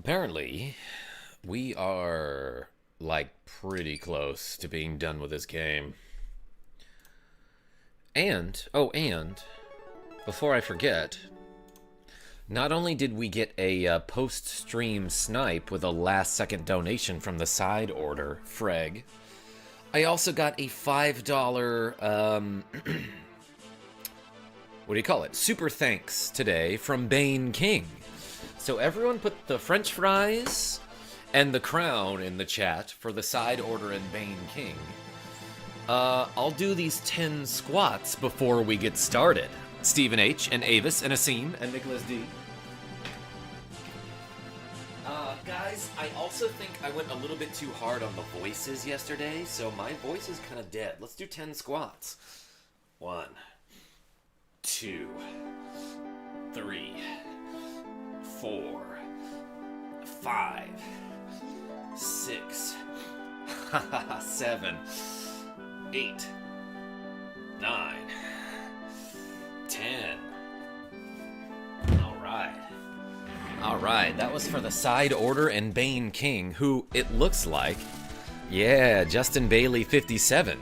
Apparently, we are, like, pretty close to being done with this game. And, before I forget, not only did we get a post-stream snipe with a last-second donation from the side order, Freg, I also got a $5, what do you call it? Super thanks today from Bane King. So everyone put the French fries and the crown in the chat for the side order and Bane King. I'll do these 10 squats before we get started. Stephen H. and Avis and Asim and Nicholas D. Guys, I also think I went a little bit too hard on the voices yesterday, so my voice is kind of dead. Let's do 10 squats. 1, 2, 3, 4, 5, 6, 7, 8, 9, 10. Alright, that was for the side order and Bane King, who it looks like, yeah, Justin Bailey 57,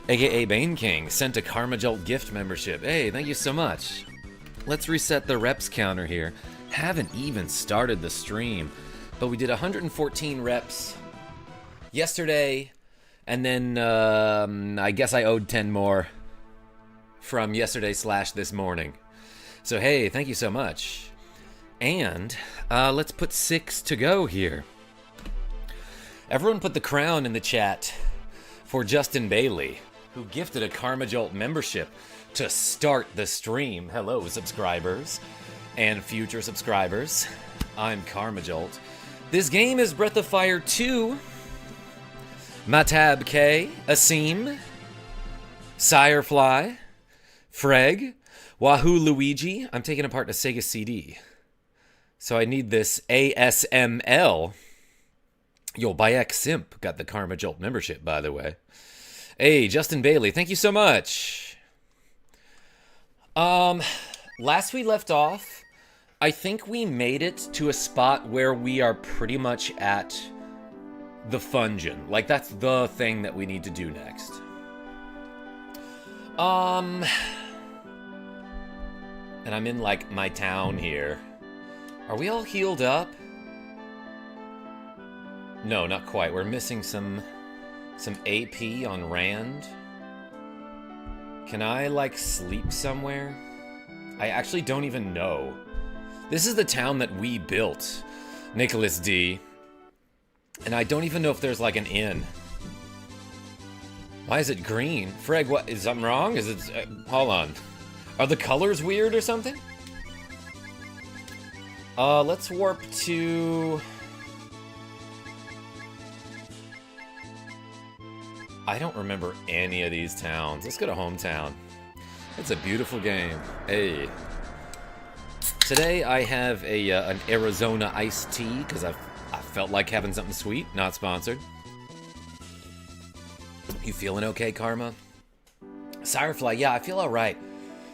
aka Bane King, sent a KarmaJolt gift membership. Hey, thank you so much. Let's reset the reps counter here. Haven't even started the stream, but we did 114 reps yesterday, and then I guess I owed 10 more from yesterday / this morning. So hey, thank you so much. And let's put 6 to go here. Everyone put the crown in the chat for Justin Bailey, who gifted a KarmaJolt membership to start the stream. Hello, subscribers and future subscribers. I'm KarmaJolt. This game is Breath of Fire 2. Matab K, Asim, Sirefly, Freg, Wahoo Luigi. I'm taking apart a Sega CD. So I need this ASML. Yo, Bayek Simp got the KarmaJolt membership, by the way. Hey, Justin Bailey, thank you so much. Last we left off, I think we made it to a spot where we are pretty much at the Fungeon. Like, that's the thing that we need to do next. And I'm in, like, my town here. Are we all healed up? No, not quite. We're missing some AP on Rand. Can I, like, sleep somewhere? I actually don't even know. This is the town that we built, Nicholas D. And I don't even know if there's, like, an inn. Why is it green? Freg, what? Is something wrong? Is it... hold on. Are the colors weird or something? Let's warp to... I don't remember any of these towns. Let's go to Hometown. It's a beautiful game. Hey. Today I have an Arizona iced tea because I felt like having something sweet. Not sponsored. You feeling okay, Karma? Sirefly, yeah, I feel alright.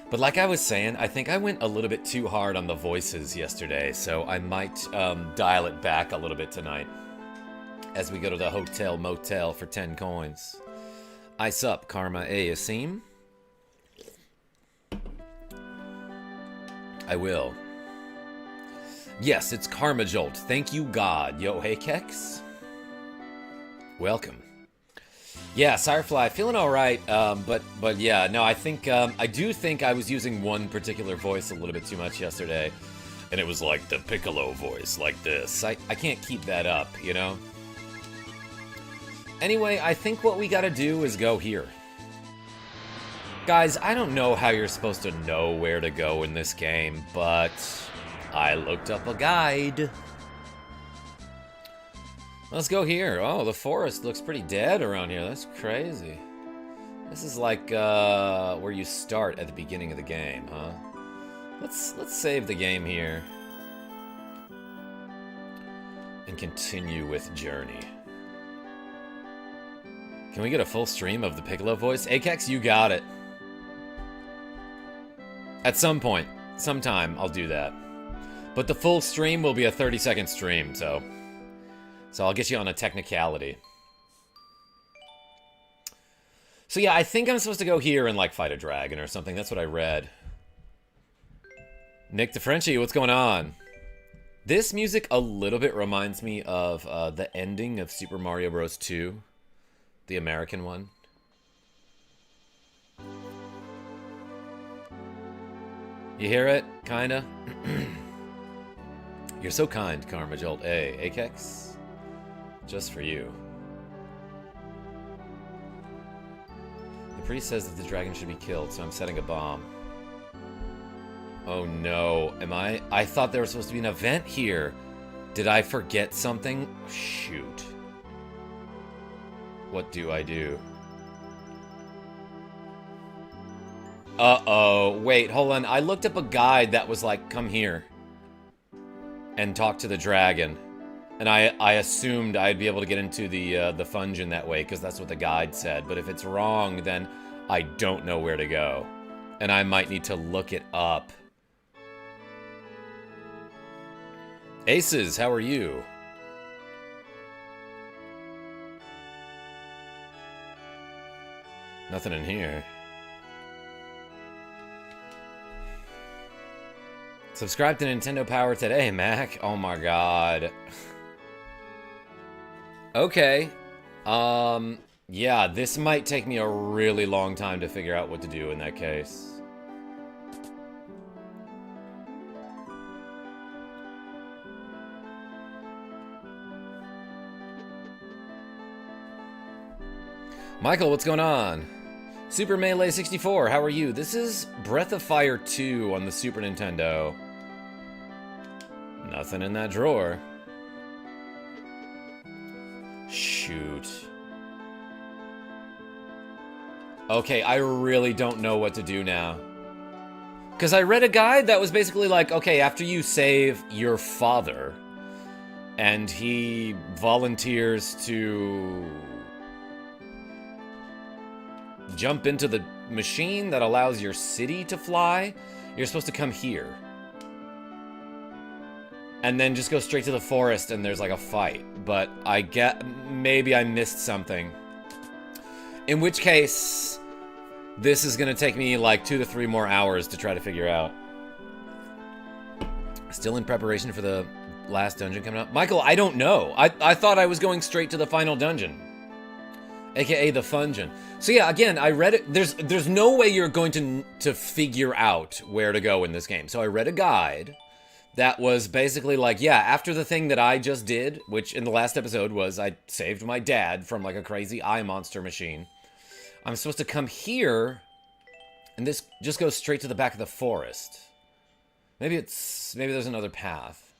But like I was saying, I think I went a little bit too hard on the voices yesterday, so I might dial it back a little bit tonight as we go to the hotel motel for 10 coins. Ice up, Karma. Hey, Asim? I will. Yes, it's KarmaJolt. Thank you, God. Yo, hey, Kex. Welcome. Yeah, Sirefly, feeling all right, but yeah, no, I think, I do think I was using one particular voice a little bit too much yesterday, and it was like the Piccolo voice, like this. I can't keep that up, you know? Anyway, I think what we gotta do is go here. Guys, I don't know how you're supposed to know where to go in this game, but I looked up a guide. Let's go here. Oh, the forest looks pretty dead around here. That's crazy. This is like where you start at the beginning of the game, huh? Let's save the game here and continue with Journey. Can we get a full stream of the Piccolo voice? Akex, you got it. At some point, sometime, I'll do that. But the full stream will be a 30-second stream, so I'll get you on a technicality. So yeah, I think I'm supposed to go here and, like, fight a dragon or something. That's what I read. Nick DeFrenchie, what's going on? This music a little bit reminds me of the ending of Super Mario Bros. 2. The American one. You hear it? Kinda? You're so kind, KarmaJolt. Hey, Akex? Just for you. The priest says that the dragon should be killed, so I'm setting a bomb. Oh no, I thought there was supposed to be an event here. Did I forget something? Shoot. What do I do? Uh-oh, wait, hold on. I looked up a guide that was like, come here and talk to the dragon. And I assumed I'd be able to get into the Fungeon that way, because that's what the guide said. But if it's wrong, then I don't know where to go. And I might need to look it up. Aces, how are you? Nothing in here. Subscribe to Nintendo Power today, Mac. Oh my god. Okay. Yeah, this might take me a really long time to figure out what to do in that case. Michael, what's going on? Super Melee 64, how are you? This is Breath of Fire 2 on the Super Nintendo. Nothing in that drawer. Shoot. Okay, I really don't know what to do now. Because I read a guide that was basically like, okay, after you save your father, and he volunteers to jump into the machine that allows your city to fly, you're supposed to come here. And then just go straight to the forest and there's like a fight. But I get, maybe I missed something. In which case, this is gonna take me like 2 to 3 more hours to try to figure out. Still in preparation for the last dungeon coming up? Michael, I don't know. I thought I was going straight to the final dungeon. AKA the Fungeon. So yeah, again, I read it. There's no way you're going to figure out where to go in this game. So I read a guide that was basically like, yeah, after the thing that I just did, which in the last episode was I saved my dad from like a crazy eye monster machine. I'm supposed to come here, and this just goes straight to the back of the forest. Maybe there's another path.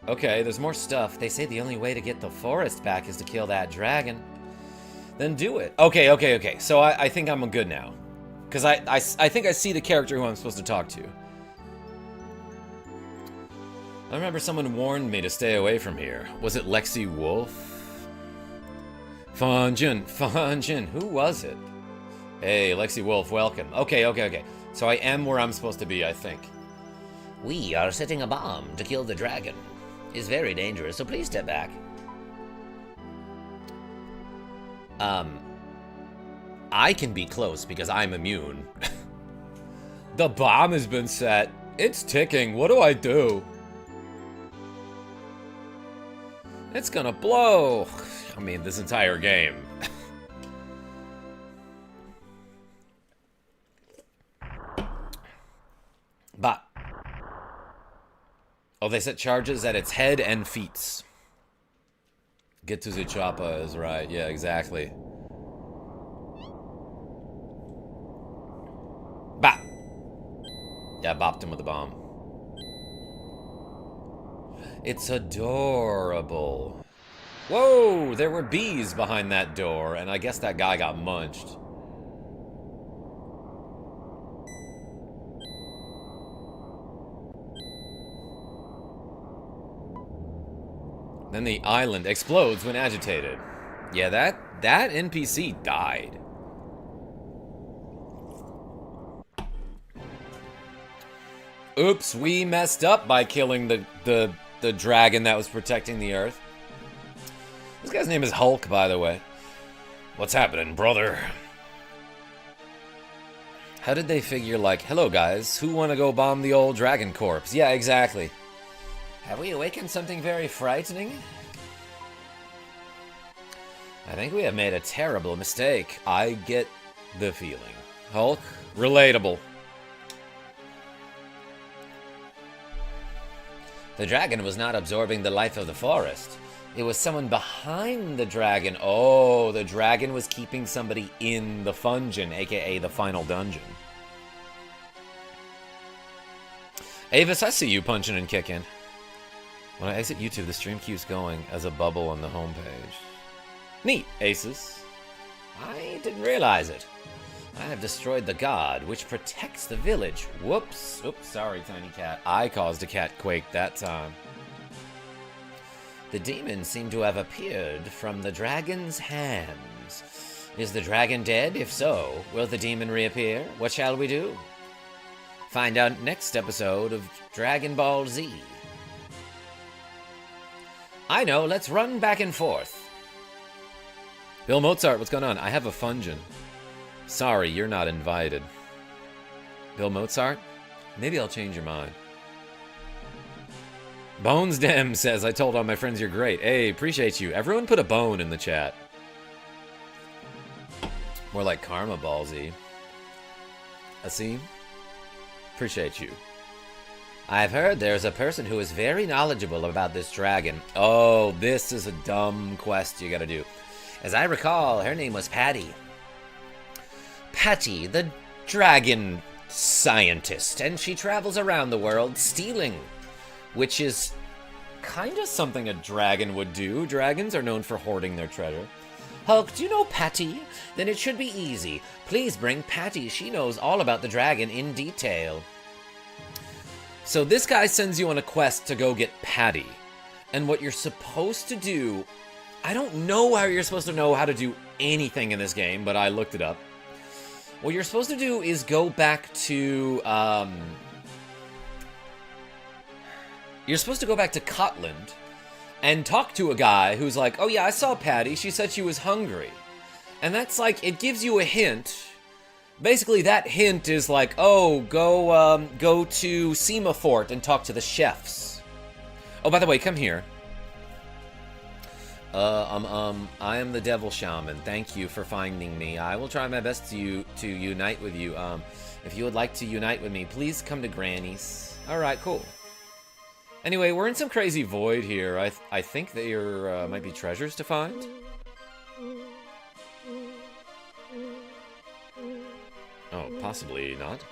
Okay, there's more stuff. They say the only way to get the forest back is to kill that dragon. Then do it. Okay. So I think I'm good now. Because I think I see the character who I'm supposed to talk to. I remember someone warned me to stay away from here. Was it LexiWolf? Fungeon. Who was it? Hey, LexiWolf, welcome. Okay. So I am where I'm supposed to be, I think. We are setting a bomb to kill the dragon. It's very dangerous, so please step back. I can be close because I'm immune. The bomb has been set. It's ticking. What do I do? It's gonna blow. I mean, this entire game. But oh, they set charges at its head and feet. Get to the chopper is right. Yeah, exactly. Bop. Yeah, I bopped him with a bomb. It's adorable. Whoa, there were bees behind that door, and I guess that guy got munched. Then the island explodes when agitated. Yeah, that NPC died. Oops, we messed up by killing the dragon that was protecting the Earth. This guy's name is Hulk, by the way. What's happening, brother? How did they figure, like, hello guys, who want to go bomb the old dragon corpse? Yeah, exactly. Have we awakened something very frightening? I think we have made a terrible mistake. I get the feeling. Hulk, relatable. The dragon was not absorbing the life of the forest. It was someone behind the dragon. Oh, the dragon was keeping somebody in the fungeon, aka the final dungeon. Avis, I see you punching and kicking. When I exit YouTube, the stream keeps going as a bubble on the homepage. Neat, Aces. I didn't realize it. I have destroyed the god, which protects the village. Whoops. Oops, sorry, tiny cat. I caused a cat quake that time. The demon seemed to have appeared from the dragon's hands. Is the dragon dead? If so, will the demon reappear? What shall we do? Find out next episode of Dragon Ball Z. I know, let's run back and forth. Bill Mozart, what's going on? I have a fungeon. Sorry, you're not invited. Bill Mozart? Maybe I'll change your mind. Bones Dem says, I told all my friends you're great. Hey, appreciate you. Everyone put a bone in the chat. More like Karma Ball Z. Asim? Appreciate you. I've heard there's a person who is very knowledgeable about this dragon. Oh, this is a dumb quest you gotta do. As I recall, her name was Patty. Patty, the dragon scientist, and she travels around the world stealing, which is kind of something a dragon would do. Dragons are known for hoarding their treasure. Hulk, do you know Patty? Then it should be easy. Please bring Patty. She knows all about the dragon in detail. So this guy sends you on a quest to go get Patty. And what you're supposed to do... I don't know how you're supposed to know how to do anything in this game, but I looked it up. What you're supposed to do is go back to... You're supposed to go back to Cotland and talk to a guy who's like, oh yeah, I saw Patty. She said she was hungry. And that's like, it gives you a hint. Basically, that hint is like, oh, go to Sema Fort and talk to the chefs. Oh, by the way, come here. I am the Devil Shaman. Thank you for finding me. I will try my best to unite with you. If you would like to unite with me, please come to Granny's. Alright, cool. Anyway, we're in some crazy void here. I think there might be treasures to find. Oh, possibly not.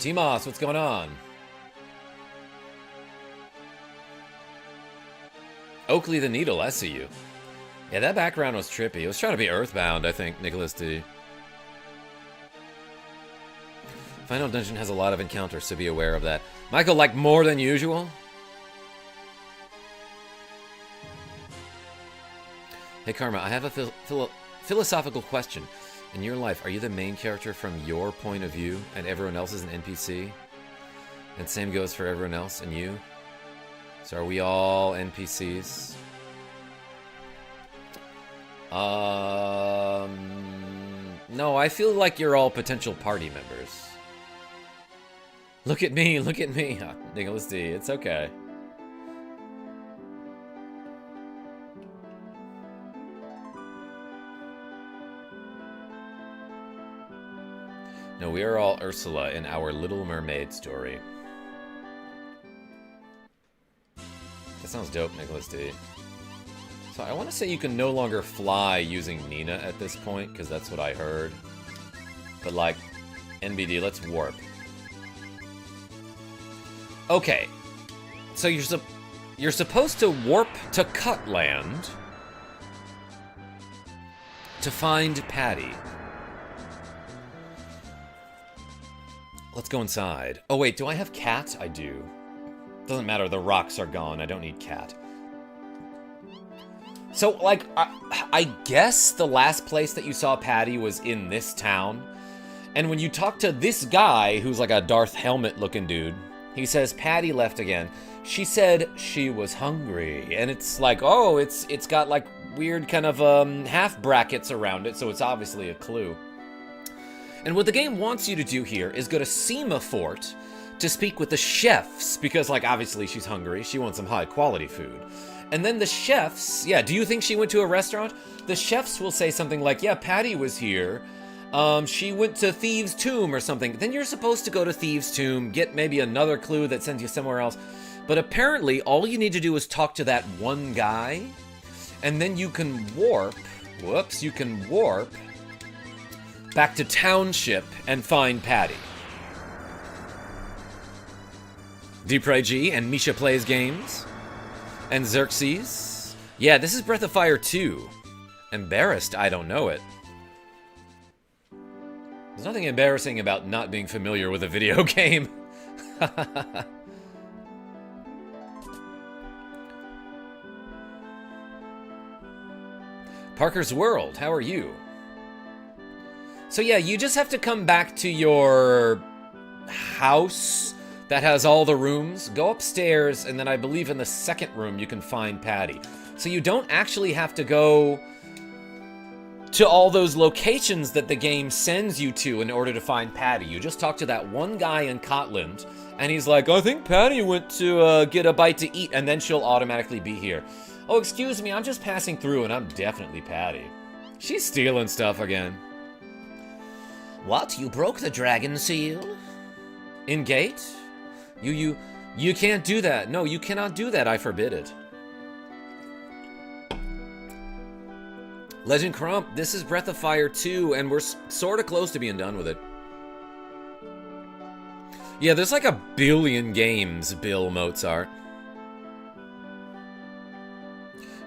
T-Moss, what's going on? Oakley the Needle, I see you. Yeah, that background was trippy. It was trying to be Earthbound, I think, Nicholas D. Final Dungeon has a lot of encounters, so be aware of that. Michael, like more than usual? Hey, Karma, I have a philosophical question. In your life, are you the main character from your point of view, and everyone else is an NPC? And same goes for everyone else, and you? So are we all NPCs? No, I feel like you're all potential party members. Look at me, look at me. Nicholas D, it's okay. No, we are all Ursula in our Little Mermaid story. That sounds dope, Nicholas D. So I want to say you can no longer fly using Nina at this point, because that's what I heard. But like, NBD, let's warp. Okay, so you're supposed to warp to Cutland to find Patty. Let's go inside. Oh wait, do I have cat? I do. Doesn't matter, the rocks are gone. I don't need cat. So, like, I guess the last place that you saw Patty was in this town. And when you talk to this guy, who's like a Darth helmet-looking dude, he says Patty left again. She said she was hungry. And it's like, oh, it's got, like, weird kind of half brackets around it, so it's obviously a clue. And what the game wants you to do here is go to Sema Fort to speak with the chefs, because, like, obviously she's hungry. She wants some high-quality food. And then the chefs, yeah, do you think she went to a restaurant? The chefs will say something like, yeah, Patty was here. She went to Thieves' Tomb or something. Then you're supposed to go to Thieves' Tomb, get maybe another clue that sends you somewhere else. But apparently, all you need to do is talk to that one guy, and then you can warp, you can warp back to Township and find Patty. Dupre G and Misha Plays Games. And Xerxes. Yeah, this is Breath of Fire 2. Embarrassed, I don't know it. There's nothing embarrassing about not being familiar with a video game. Parker's World, how are you? So yeah, you just have to come back to your house that has all the rooms. Go upstairs, and then I believe in the second room you can find Patty. So you don't actually have to go to all those locations that the game sends you to in order to find Patty. You just talk to that one guy in Cotland, and he's like, I think Patty went to get a bite to eat, and then she'll automatically be here. Oh, excuse me, I'm just passing through, and I'm definitely Patty. She's stealing stuff again. What? You broke the dragon seal? In gate? You can't do that. No, you cannot do that. I forbid it. Legend Crump, this is Breath of Fire 2, and we're sort of close to being done with it. Yeah, there's like a billion games, Bill Mozart.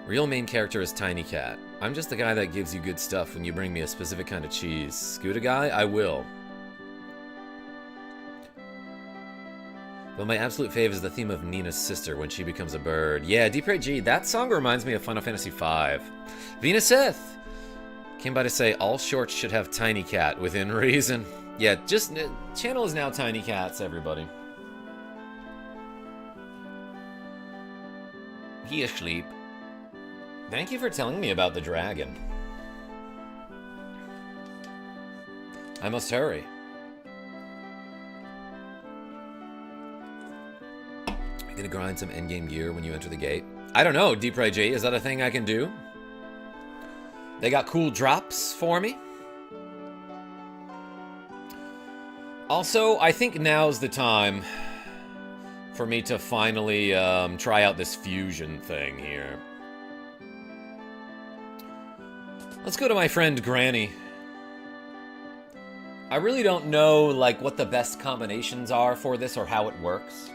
Real main character is Tiny Cat. I'm just the guy that gives you good stuff when you bring me a specific kind of cheese. Scooter guy? I will. But my absolute fave is the theme of Nina's sister when she becomes a bird. Yeah, Deep Ray G, that song reminds me of Final Fantasy V. Venus Sith came by to say all shorts should have Tiny Cat within reason. Yeah, just channel is now Tiny Cats, everybody. He asleep. Thank you for telling me about the dragon. I must hurry. Gonna grind some endgame gear when you enter the gate? I don't know, Deep Ray J, is that a thing I can do? They got cool drops for me. Also, I think now's the time for me to finally try out this fusion thing here. Let's go to my friend Granny. I really don't know like what the best combinations are for this or how it works.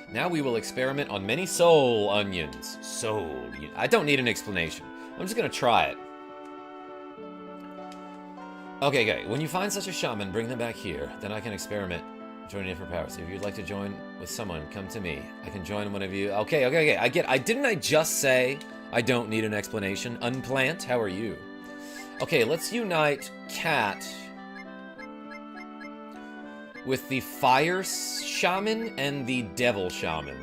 Now we will experiment on many soul onions. I don't need an explanation. I'm just gonna try it. Okay. When you find such a shaman, bring them back here. Then I can experiment. Join different powers. If you'd like to join with someone, come to me. I can join one of you. Okay. Didn't I just say I don't need an explanation? Unplant, how are you? Okay, let's unite Cat with the Fire Shaman and the Devil Shaman.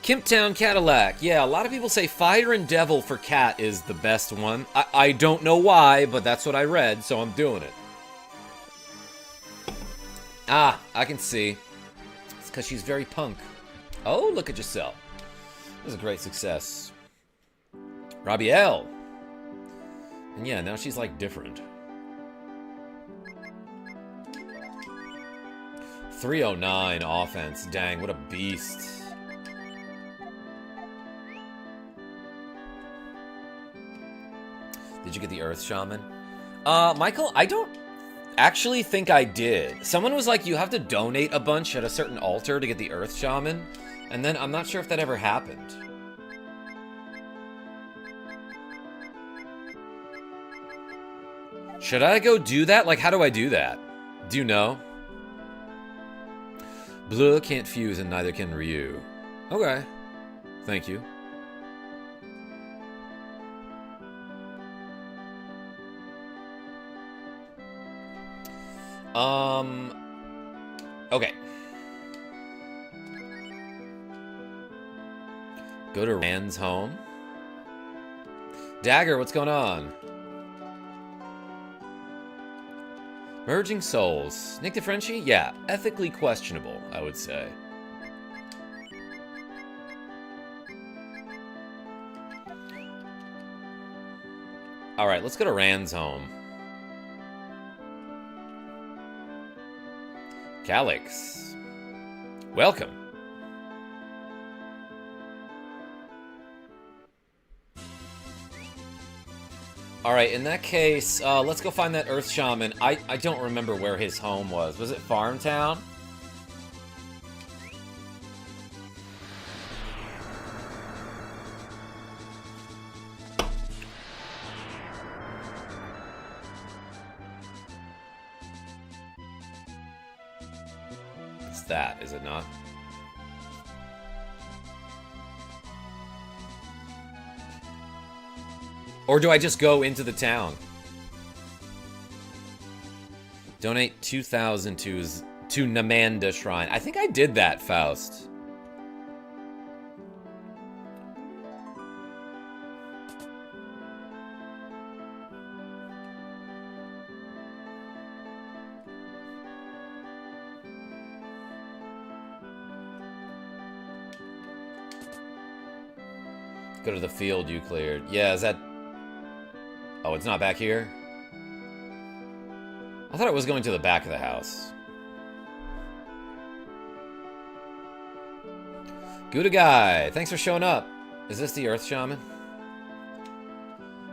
Kimptown Cadillac. Yeah, a lot of people say Fire and Devil for Cat is the best one. I don't know why, but that's what I read, so I'm doing it. Ah, I can see. It's because she's very punk. Oh, look at yourself. This is a great success. Robbie L. And yeah, now she's like different. 309 offense. Dang, what a beast. Did you get the Earth Shaman? Michael, I don't actually think I did. Someone was like, you have to donate a bunch at a certain altar to get the Earth Shaman. And then I'm not sure if that ever happened. Should I go do that? Like, how do I do that? Do you know? Blue can't fuse and neither can Ryu. Okay. Thank you. Okay. Go to Rand's home. Dagger, what's going on? Merging souls. Nick DeFrenchie? Yeah, ethically questionable, I would say. Alright, let's go to Rand's home. Calyx. Welcome. Alright, in that case, let's go find that Earth Shaman. I don't remember where his home was. Was it Farmtown? It's that, is it not? Or do I just go into the town? Donate 2,000 to Namanda Shrine. I think I did that, Faust. Go to the field you cleared. Yeah, is that... Oh, it's not back here? I thought it was going to the back of the house. Gouda Guy, thanks for showing up. Is this the Earth Shaman?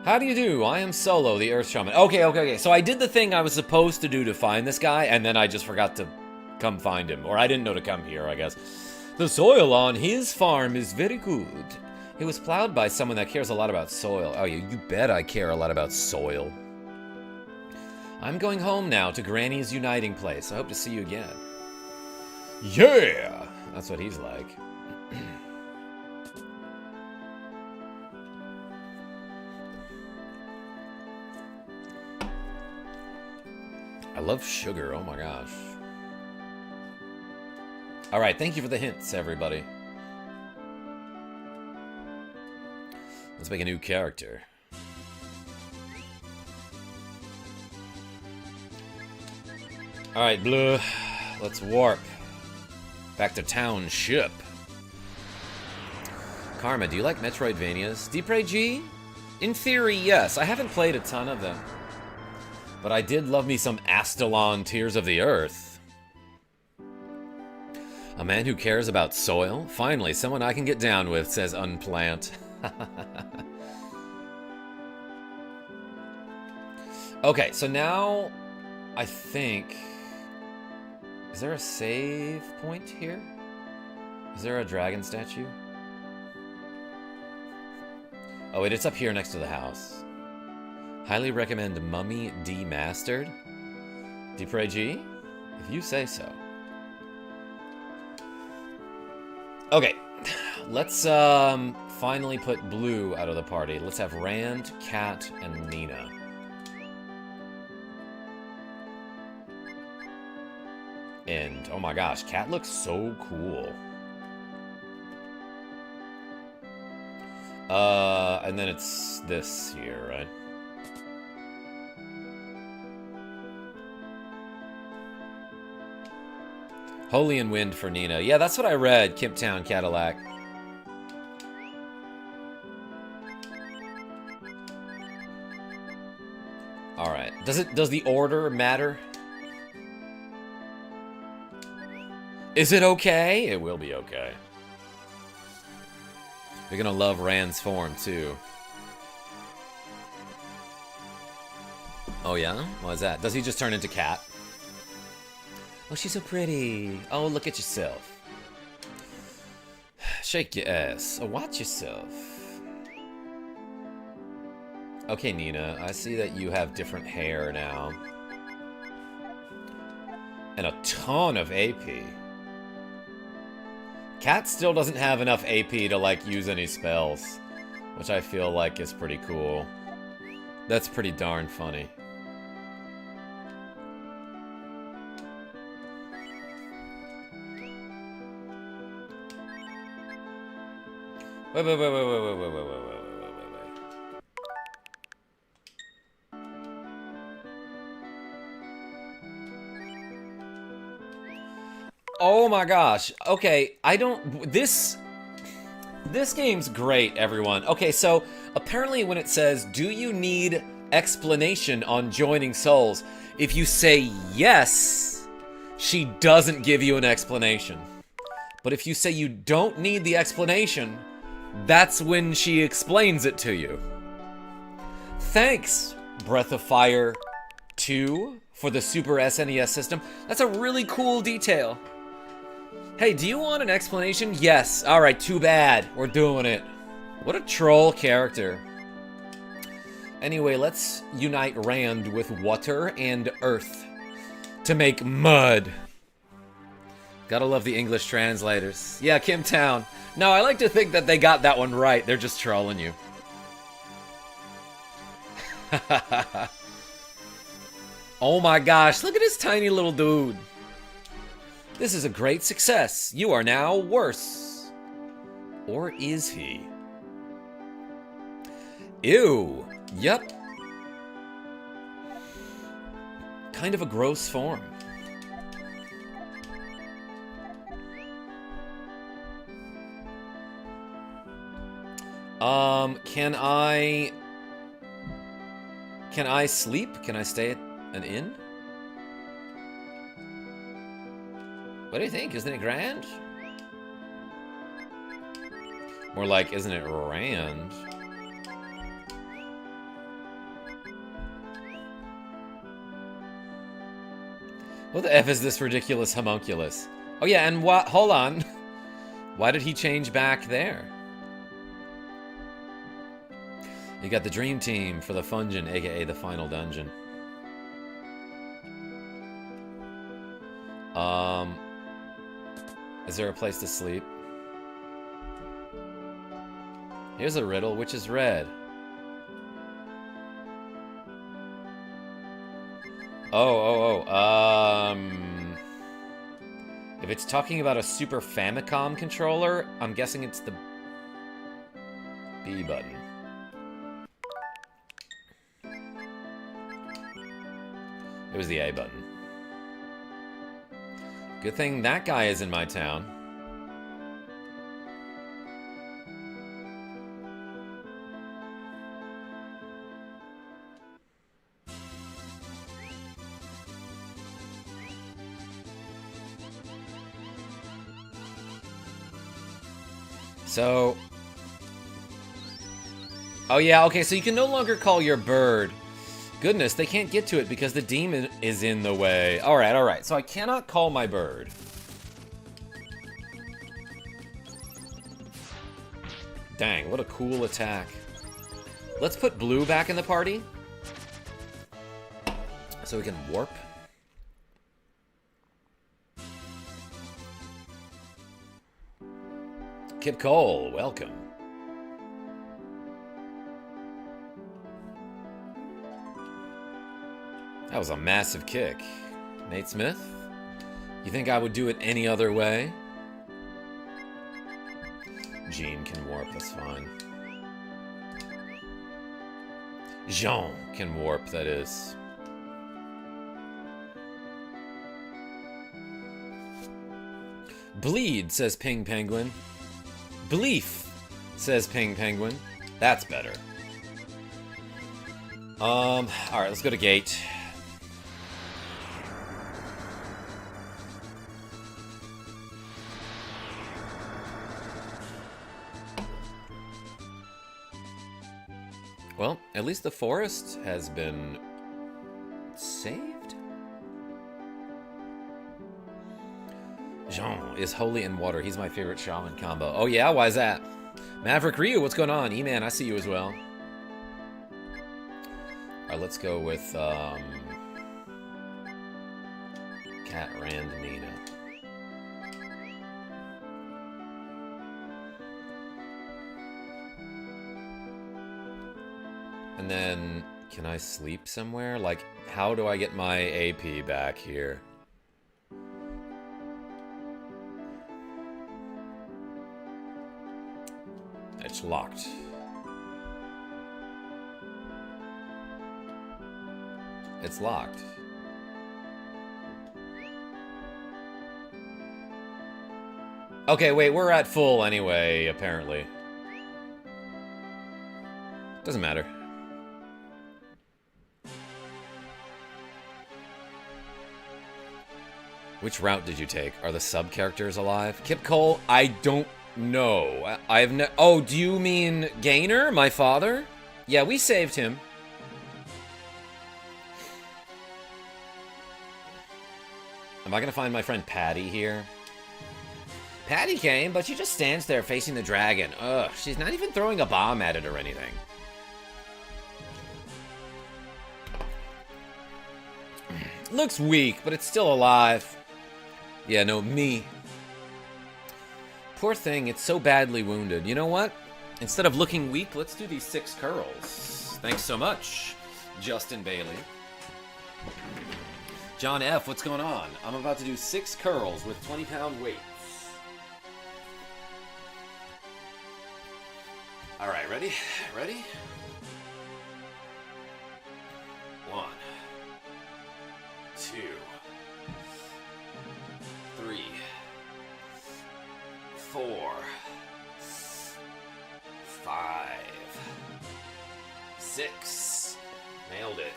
How do you do? I am Solo, the Earth Shaman. Okay. So I did the thing I was supposed to do to find this guy, and then I just forgot to come find him. Or I didn't know to come here, I guess. The soil on his farm is very good. It was plowed by someone that cares a lot about soil. Oh, you bet I care a lot about soil. I'm going home now to Granny's Uniting Place. I hope to see you again. Yeah! That's what he's like. I love sugar, oh my gosh. Alright, thank you for the hints, everybody. Let's make a new character. Alright, Blue. Let's warp. Back to Township. Karma, do you like Metroidvanias? Deep Ray G? In theory, yes. I haven't played a ton of them. But I did love me some Astalon Tears of the Earth. A man who cares about soil? Finally, someone I can get down with, says Unplant. Okay, so now I think... Is there a save point here? Is there a dragon statue? Oh wait, it's up here next to the house. Highly recommend Mummy Demastered. Depray G? If you say so. Okay, let's finally put Blue out of the party. Let's have Rand, Cat, and Nina. And, oh my gosh, Cat looks so cool. And then it's this here, right? Holy and Wind for Nina. Yeah, that's what I read, Kimptown Cadillac. Alright. Does the order matter? Is it okay? It will be okay. You're gonna love Rand's form, too. Oh, yeah? Why is that? Does he just turn into Cat? Oh, she's so pretty. Oh, look at yourself. Shake your ass. Oh, watch yourself. Okay, Nina, I see that you have different hair now. And a ton of AP. Cat still doesn't have enough AP to, like, use any spells. Which I feel like is pretty cool. That's pretty darn funny. Wait, wait, wait, wait, wait, wait, wait, wait, wait, wait, wait, wait, wait. Oh my gosh. Okay, I don't... This game's great, everyone. Okay, so apparently when it says, do you need explanation on joining souls? If you say yes, she doesn't give you an explanation. But if you say you don't need the explanation, that's when she explains it to you. Thanks, Breath of Fire 2 for the Super SNES system. That's a really cool detail. Hey, do you want an explanation? Yes. Alright, too bad. We're doing it. What a troll character. Anyway, let's unite Rand with water and earth to make mud. Gotta love the English translators. Yeah, Kim Town. No, I like to think that they got that one right. They're just trolling you. Oh my gosh, look at this tiny little dude. This is a great success. You are now worse. Or is he? Ew. Yep. Kind of a gross form. Can I sleep? Can I stay at an inn? What do you think? Isn't it grand? More like, isn't it Rand? What the F is this ridiculous homunculus? Oh yeah, and what? Hold on. Why did he change back there? You got the dream team for the Fungeon, aka the final dungeon. Is there a place to sleep? Here's a riddle. Which is red? If it's talking about a Super Famicom controller, I'm guessing it's the B button. It was the A button. Good thing that guy is in my town. So... Oh yeah, okay, so you can no longer call your bird. Goodness, they can't get to it because the demon is in the way. Alright, alright, so I cannot call my bird. Dang, what a cool attack. Let's put Blue back in the party. So we can warp. Kip Cole, welcome. That was a massive kick. Nate Smith? You think I would do it any other way? Jean can warp, that's fine. Jean can warp, that is. Bleed, says Ping Penguin. Belief, says Ping Penguin. That's better. Alright, let's go to gate. Well, at least the forest has been saved? Jean is holy in water. He's my favorite shaman combo. Oh yeah? Why is that? Maverick Ryu, what's going on? E-Man, I see you as well. Alright, let's go with, Cat Rand Nina. And then, can I sleep somewhere? Like, how do I get my AP back here? locked. It's locked. Okay, wait, we're at full anyway, apparently. Doesn't matter. Which route did you take? Are the sub-characters alive? Kip Cole, I don't know. I've no... Oh, do you mean Gainer, my father? Yeah, we saved him. Am I gonna find my friend Patty here? Patty came, but she just stands there facing the dragon. Ugh, she's not even throwing a bomb at it or anything. Looks weak, but it's still alive. Yeah, no, me. Poor thing, it's so badly wounded. You know what? Instead of looking weak, let's do these 6 curls. Thanks so much, Justin Bailey. John F., what's going on? I'm about to do 6 curls with 20-pound weights. All right, ready? Ready? 1, 2, 3, 4, 5, 6. Nailed it.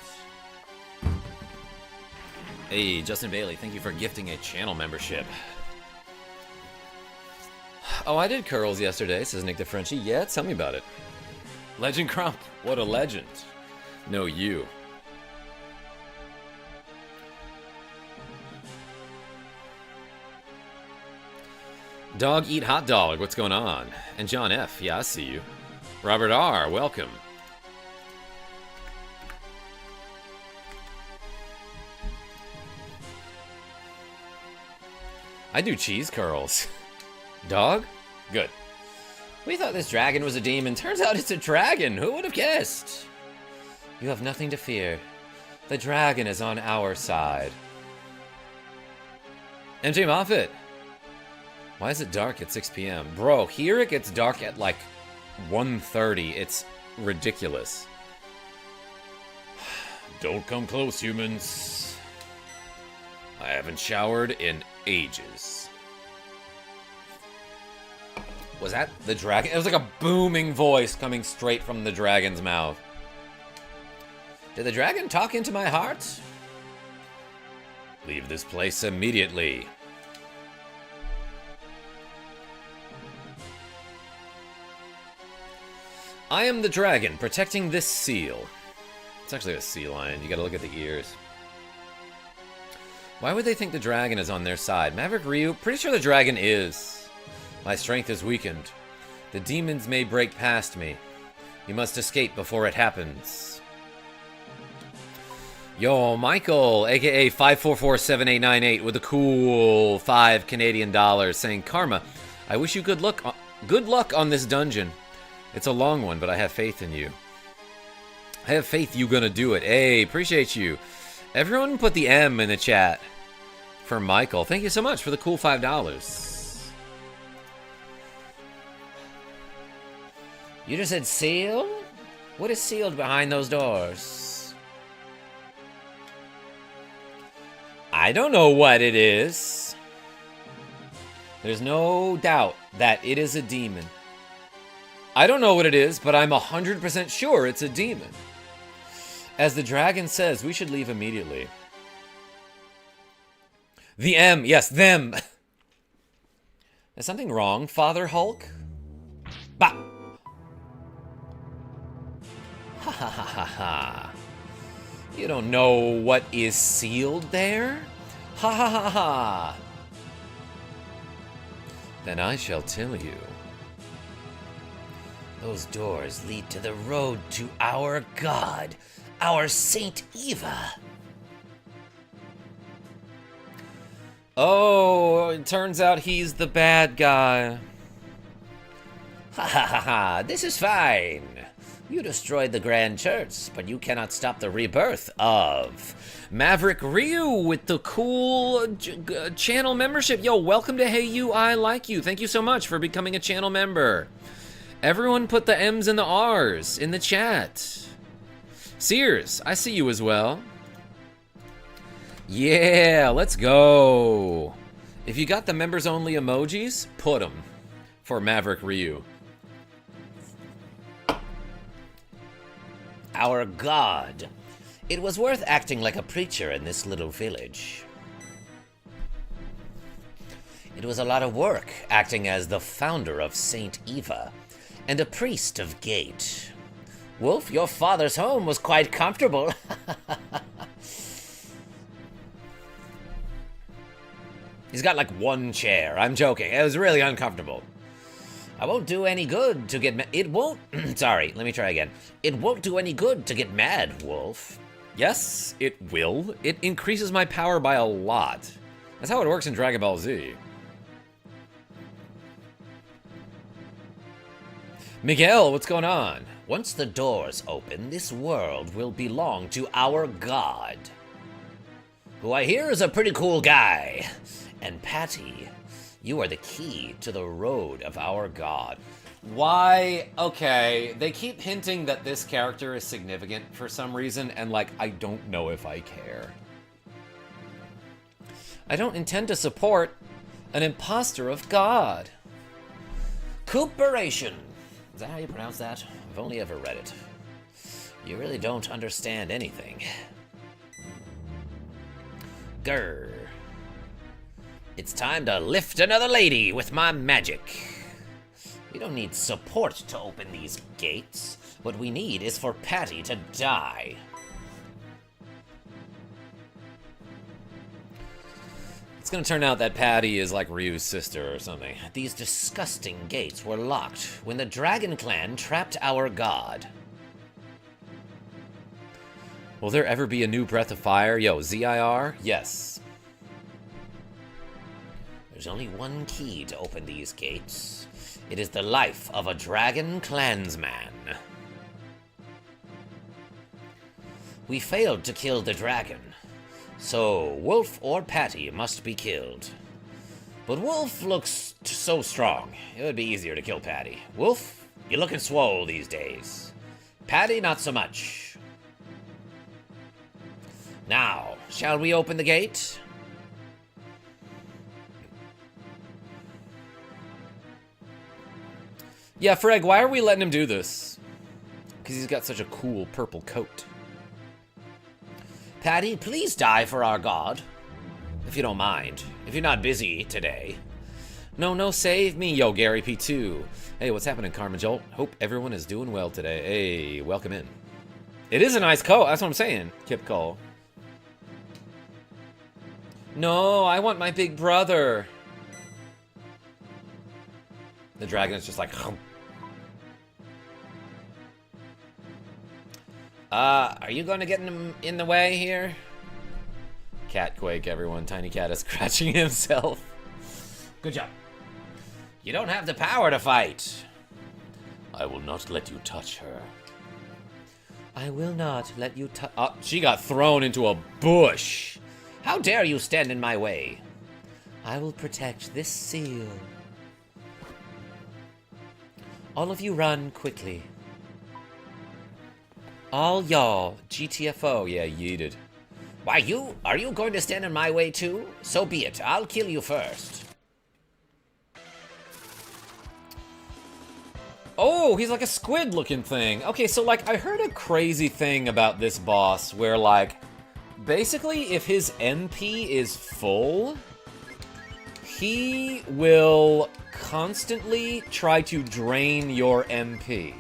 Hey, Justin Bailey, thank you for gifting a channel membership. Oh, I did curls yesterday, says Nick DeFrenchie. Yeah, tell me about it. Legend Crump, what a legend. No, you. Dog Eat Hot Dog, what's going on? And John F., yeah, I see you. Robert R., welcome. I do cheese curls. Dog? Good. We thought this dragon was a demon. Turns out it's a dragon. Who would have guessed? You have nothing to fear. The dragon is on our side. MJ Moffat. Why is it dark at 6 p.m.? Bro, here it gets dark at like 1:30. It's ridiculous. Don't come close, humans. I haven't showered in ages. Was that the dragon? It was like a booming voice coming straight from the dragon's mouth. Did the dragon talk into my heart? Leave this place immediately. I am the dragon protecting this seal. It's actually a sea lion. You gotta look at the ears. Why would they think the dragon is on their side? Maverick Ryu? Pretty sure the dragon is. My strength is weakened. The demons may break past me. You must escape before it happens. Yo, Michael, aka 5447898, with a cool 5 Canadian dollars, saying, Karma, I wish you good luck on this dungeon. It's a long one, but I have faith in you. I have faith you gonna do it. Hey, appreciate you. Everyone put the M in the chat for Michael. Thank you so much for the cool $5. You just said seal? What is sealed behind those doors? I don't know what it is. There's no doubt that it is a demon. I don't know what it is, but I'm 100% sure it's a demon. As the dragon says, we should leave immediately. The M, yes, them. Is something wrong, Father Hulk? Bah! Ha ha ha ha ha. You don't know what is sealed there? Ha ha ha ha. Then I shall tell you. Those doors lead to the road to our god, our Saint Eva. Oh, it turns out he's the bad guy. Ha ha ha ha, this is fine. You destroyed the Grand Church, but you cannot stop the rebirth of Maverick Ryu with the cool channel membership. Yo, welcome to Hey You, I Like You. Thank you so much for becoming a channel member. Everyone put the M's and the R's in the chat. Sears, I see you as well. Yeah, let's go. If you got the members only emojis, put them for Maverick Ryu. Our god. It was worth acting like a preacher in this little village. It was a lot of work acting as the founder of Saint Eva and a priest of Gate. Wolf, your father's home was quite comfortable. He's got like one chair. I'm joking. It was really uncomfortable. I won't do any good to get it won't sorry, let me try again. It won't do any good to get mad, Wolf. Yes, it will. It increases my power by a lot. That's how it works in Dragon Ball Z. Miguel, what's going on? Once the doors open, this world will belong to our god, who I hear is a pretty cool guy. And Patty, you are the key to the road of our god. Why? Okay, they keep hinting that this character is significant for some reason, and like, I don't know if I care. I don't intend to support an imposter of God. Cooperation. Is that how you pronounce that? I've only ever read it. You really don't understand anything. Grr. It's time to lift another lady with my magic. We don't need support to open these gates. What we need is for Patty to die. It's gonna turn out that Patty is like Ryu's sister or something. These disgusting gates were locked when the Dragon Clan trapped our god. Will there ever be a new Breath of Fire? Yo, ZIR? Yes. There's only one key to open these gates. It is the life of a Dragon Clansman. We failed to kill the dragon, so Wolf or Patty must be killed. But Wolf looks so strong, it would be easier to kill Patty. Wolf, you're looking swole these days. Patty, not so much. Now, shall we open the gate? Yeah, Freg, why are we letting him do this? Because he's got such a cool purple coat. Patty, please die for our god. If you don't mind. If you're not busy today. No, save me, yo, Gary P2. Hey, what's happening, KarmaJolt? Hope everyone is doing well today. Hey, welcome in. It is a nice coat, that's what I'm saying, Kip Cole. No, I want my big brother. The dragon is just like... Are you going to get in the way here? Catquake, everyone. Tiny Cat is scratching himself. Good job. You don't have the power to fight. I will not let you touch her. I will not let you touch... Oh, she got thrown into a bush. How dare you stand in my way? I will protect this seal. All of you run quickly. All y'all, GTFO. Yeah, yeeted. Why, are you going to stand in my way too? So be it. I'll kill you first. Oh, he's like a squid-looking thing. Okay, so, like, I heard a crazy thing about this boss where, like, basically, if his MP is full, he will constantly try to drain your MP.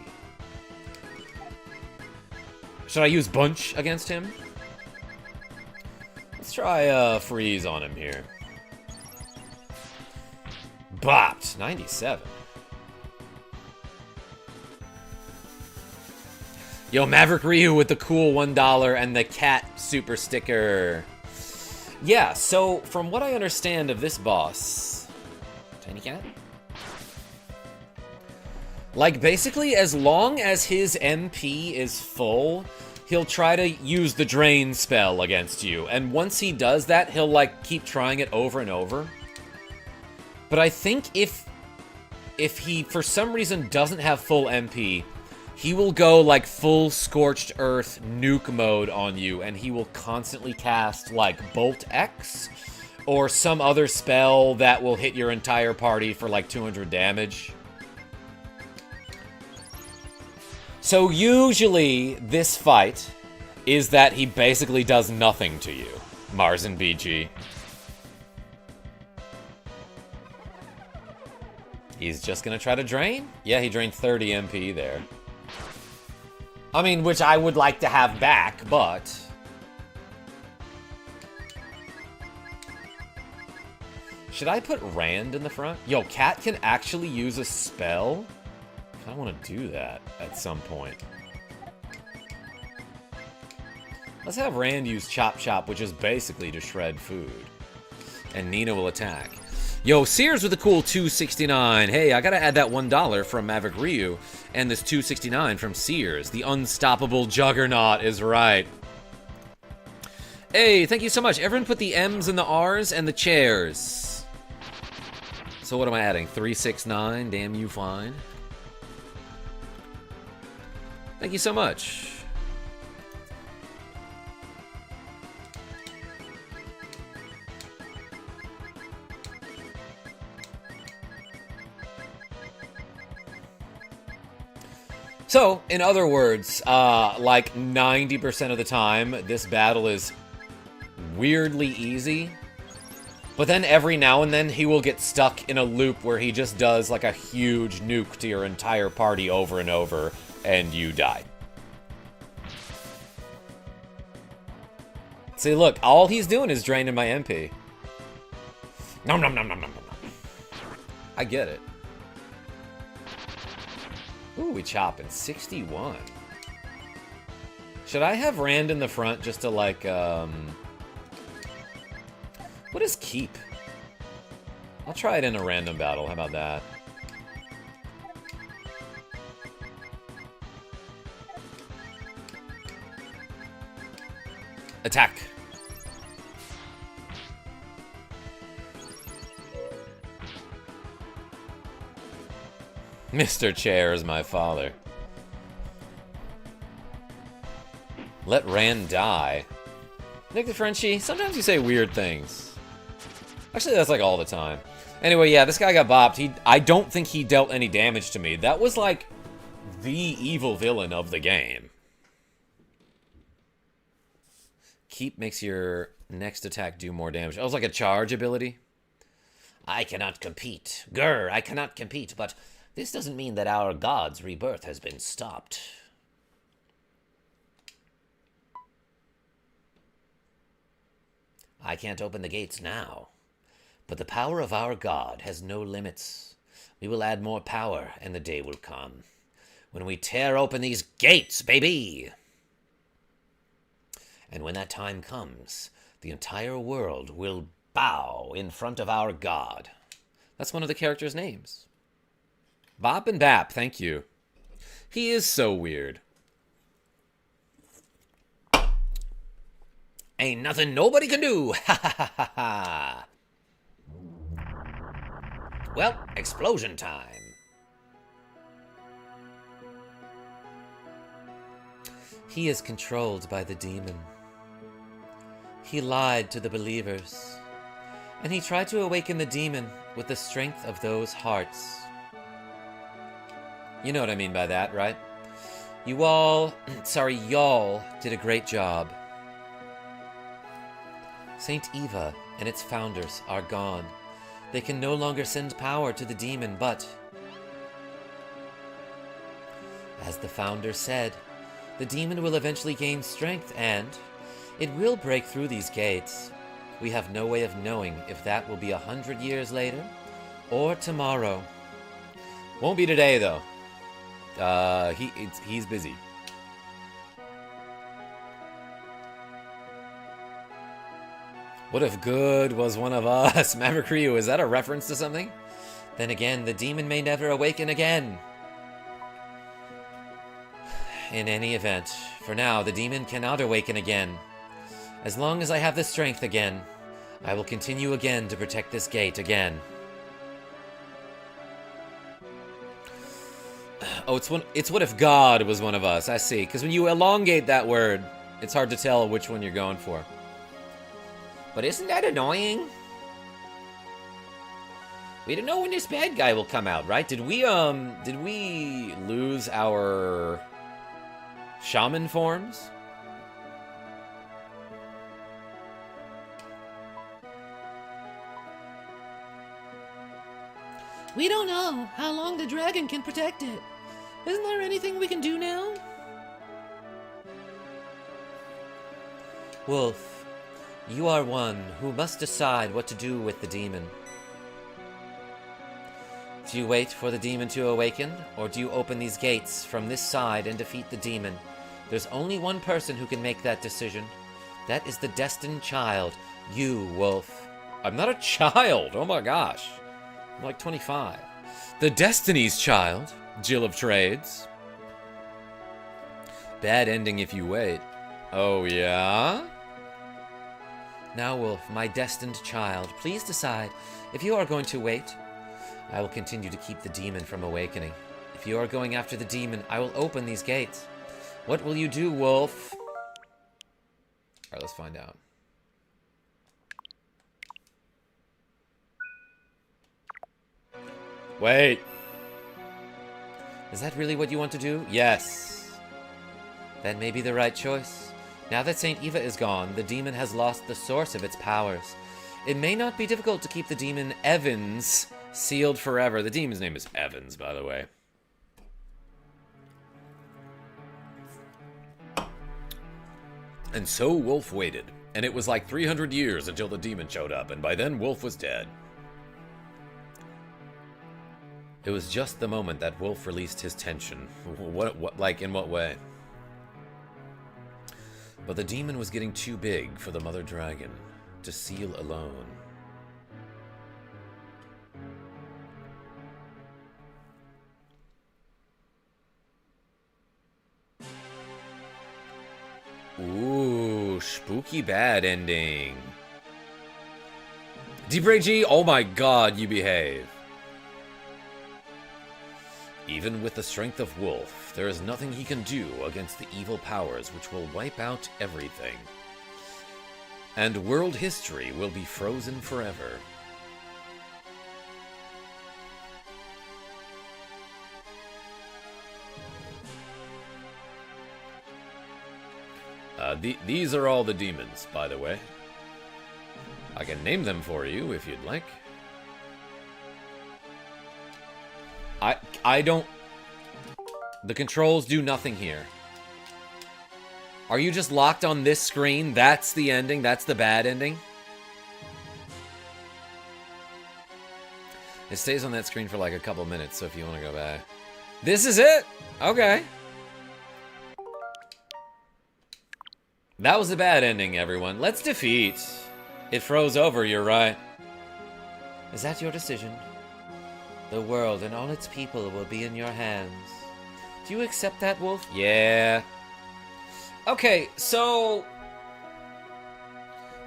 Should I use Bunch against him? Let's try Freeze on him here. Bopped. 97. Yo, Maverick Ryu with the cool $1 and the cat super sticker. Yeah, so from what I understand of this boss... Tiny Cat? Like, basically, as long as his MP is full, he'll try to use the drain spell against you. And once he does that, he'll, like, keep trying it over and over. But I think if if he, for some reason, doesn't have full MP, he will go, like, full Scorched Earth nuke mode on you, and he will constantly cast, like, Bolt X, or some other spell that will hit your entire party for, like, 200 damage. So usually, this fight is that he basically does nothing to you, Mars and BG. He's just gonna try to drain? Yeah, he drained 30 MP there. I mean, which I would like to have back, but... should I put Rand in the front? Yo, Cat can actually use a spell? I want to do that at some point. Let's have Rand use Chop Chop, which is basically to shred food. And Nina will attack. Yo, Sears with a cool $2.69. Hey, I gotta add that $1 from Maverick Ryu. And this $2.69 from Sears. The unstoppable juggernaut is right. Hey, thank you so much. Everyone put the M's and the R's and the chairs. So what am I adding? 369. Damn you fine. Thank you so much. So, in other words, like 90% of the time, this battle is weirdly easy. But then every now and then, he will get stuck in a loop where he just does like a huge nuke to your entire party over and over, and you die. See, look, all he's doing is draining my MP. Nom nom nom nom nom nom. I get it. Ooh, we chopping 61. Should I have Rand in the front just to like, what is keep? I'll try it in a random battle. How about that? Attack. Mr. Chair is my father. Let Rand die. Nick the Frenchie, sometimes you say weird things. Actually, that's like all the time. Anyway, yeah, this guy got bopped. I don't think he dealt any damage to me. That was like the evil villain of the game. Keep makes your next attack do more damage. Oh, it's like a charge ability. I cannot compete. Grr, I cannot compete, but this doesn't mean that our god's rebirth has been stopped. I can't open the gates now, but the power of our god has no limits. We will add more power, and the day will come when we tear open these gates, baby! And when that time comes, the entire world will bow in front of our god. That's one of the characters' names. Bop and Bap, thank you. He is so weird. Ain't nothing nobody can do! Ha ha ha ha ha! Well, explosion time. He is controlled by the demon. He lied to the believers, and he tried to awaken the demon with the strength of those hearts. You know what I mean by that, right? Y'all did a great job. Saint Eva and its founders are gone. They can no longer send power to the demon, but as the founder said, the demon will eventually gain strength and it will break through these gates. We have no way of knowing if that will be 100 years later or tomorrow. Won't be today, though. He's busy. What if good was one of us? Maverick Ryu, is that a reference to something? Then again, the demon may never awaken again. In any event, for now, the demon cannot awaken again. As long as I have the strength again, I will continue again to protect this gate again. Oh, it's what if God was one of us. I see. Because when you elongate that word, it's hard to tell which one you're going for. But isn't that annoying? We don't know when this bad guy will come out, right? Did we lose our shaman forms? We don't know how long the dragon can protect it. Isn't there anything we can do now? Wolf, you are one who must decide what to do with the demon. Do you wait for the demon to awaken, or do you open these gates from this side and defeat the demon? There's only one person who can make that decision. That is the destined child, you, Wolf. I'm not a child. Oh my gosh. I'm like 25. The Destiny's Child, Jill of Trades. Bad ending if you wait. Oh, yeah? Now, Wolf, my destined child, please decide if you are going to wait. I will continue to keep the demon from awakening. If you are going after the demon, I will open these gates. What will you do, Wolf? Alright, let's find out. Wait. Is that really what you want to do? Yes. That may be the right choice. Now that Saint Eva is gone, the demon has lost the source of its powers. It may not be difficult to keep the demon Evans sealed forever. The demon's name is Evans, by the way. And so Wolf waited, and it was like 300 years until the demon showed up, and by then Wolf was dead. It was just the moment that Wolf released his tension. What, like, in what way? But the demon was getting too big for the mother dragon to seal alone. Ooh, spooky bad ending. Debre G, oh my god, you behave. Even with the strength of Wolf, there is nothing he can do against the evil powers which will wipe out everything. And world history will be frozen forever. These are all the demons, by the way. I can name them for you if you'd like. I don't... The controls do nothing here. Are you just locked on this screen? That's the ending? That's the bad ending? It stays on that screen for like a couple minutes, so if you want to go back... This is it? Okay. That was a bad ending, everyone. Let's defeat. It froze over, you're right. Is that your decision? The world and all its people will be in your hands. Do you accept that, Wolf? Yeah. Okay, so...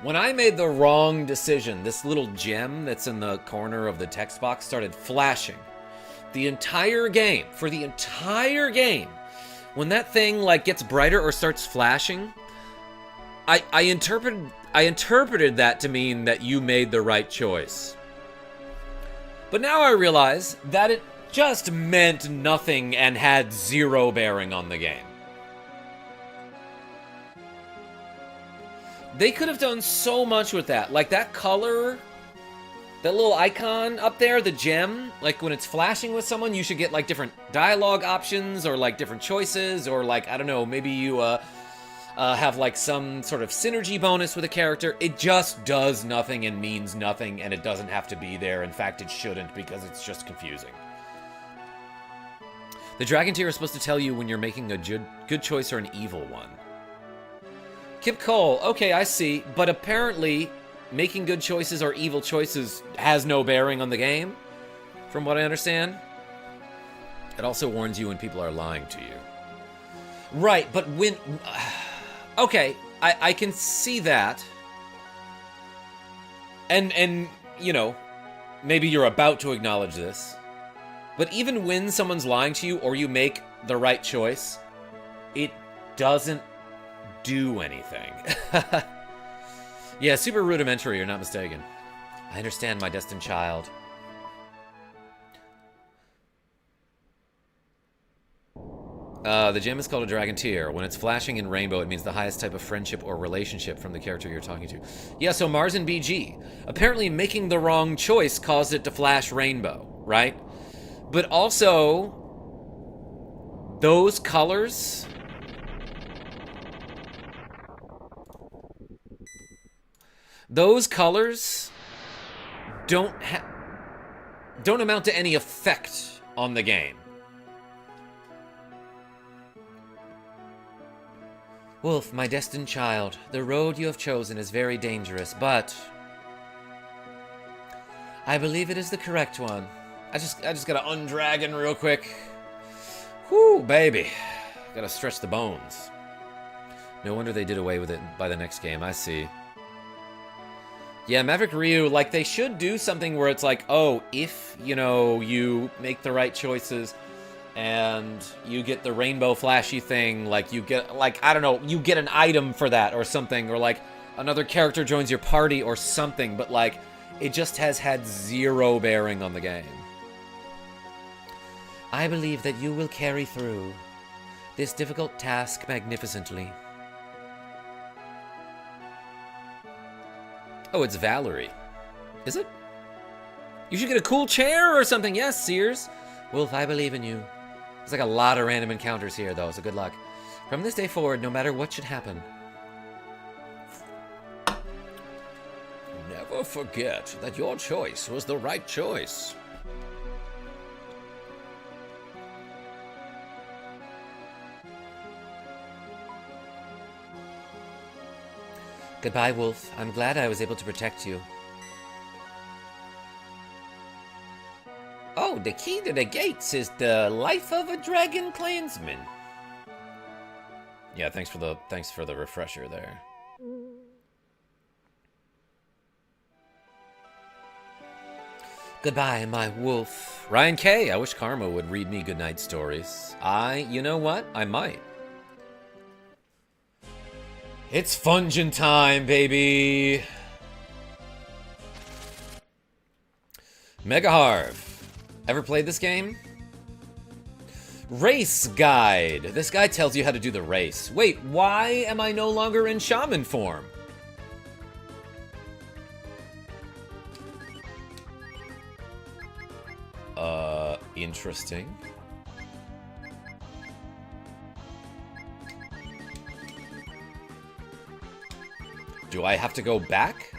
When I made the wrong decision, this little gem that's in the corner of the text box started flashing. The entire game, for the entire game, when that thing, like, gets brighter or starts flashing... I interpreted that to mean that you made the right choice. But now I realize that it just meant nothing and had zero bearing on the game. They could have done so much with that. Like that color, that little icon up there, the gem, like when it's flashing with someone, you should get like different dialogue options or like different choices or like, I don't know, maybe you have like some sort of synergy bonus with a character. It just does nothing and means nothing, and it doesn't have to be there. In fact, it shouldn't, because it's just confusing. The dragon tier is supposed to tell you when you're making a good choice or an evil one. Kip Cole, okay, I see, but apparently making good choices or evil choices has no bearing on the game, from what I understand. It also warns you when people are lying to you. Right, but when... Okay, I can see that. And, you know, maybe you're about to acknowledge this. But even when someone's lying to you or you make the right choice, it doesn't do anything. Yeah, super rudimentary, you're not mistaken. I understand, my destined child. The gem is called a dragon tear. When it's flashing in rainbow, it means the highest type of friendship or relationship from the character you're talking to. Yeah, so Mars and BG. Apparently making the wrong choice caused it to flash rainbow, right? But also, those colors... Those colors don't amount to any effect on the game. Wolf, my destined child, the road you have chosen is very dangerous, but I believe it is the correct one. I just gotta undragon real quick. Whoo, baby. Gotta stretch the bones. No wonder they did away with it by the next game, I see. Yeah, Maverick Ryu, like, they should do something where it's like, oh, if, you know, you make the right choices and you get the rainbow flashy thing, like, you get, like, I don't know, you get an item for that or something, or, like, another character joins your party or something, but, like, it just has had zero bearing on the game. I believe that you will carry through this difficult task magnificently. Oh, it's Valerie. Is it? You should get a cool chair or something. Yes, Sears. Wolf, I believe in you. There's like a lot of random encounters here, though, so good luck. From this day forward, no matter what should happen, never forget that your choice was the right choice. goodbye, Wolf. I'm glad I was able to protect you. Oh, the key to the gates is the life of a dragon clansman. Yeah, thanks for the refresher there. Goodbye, my wolf. Ryan K, I wish Karma would read me goodnight stories. You know what? I might. It's Fungin time, baby! Mega Harv. Ever played this game? Race Guide. This guy tells you how to do the race. Wait, why am I no longer in shaman form? Interesting. Do I have to go back?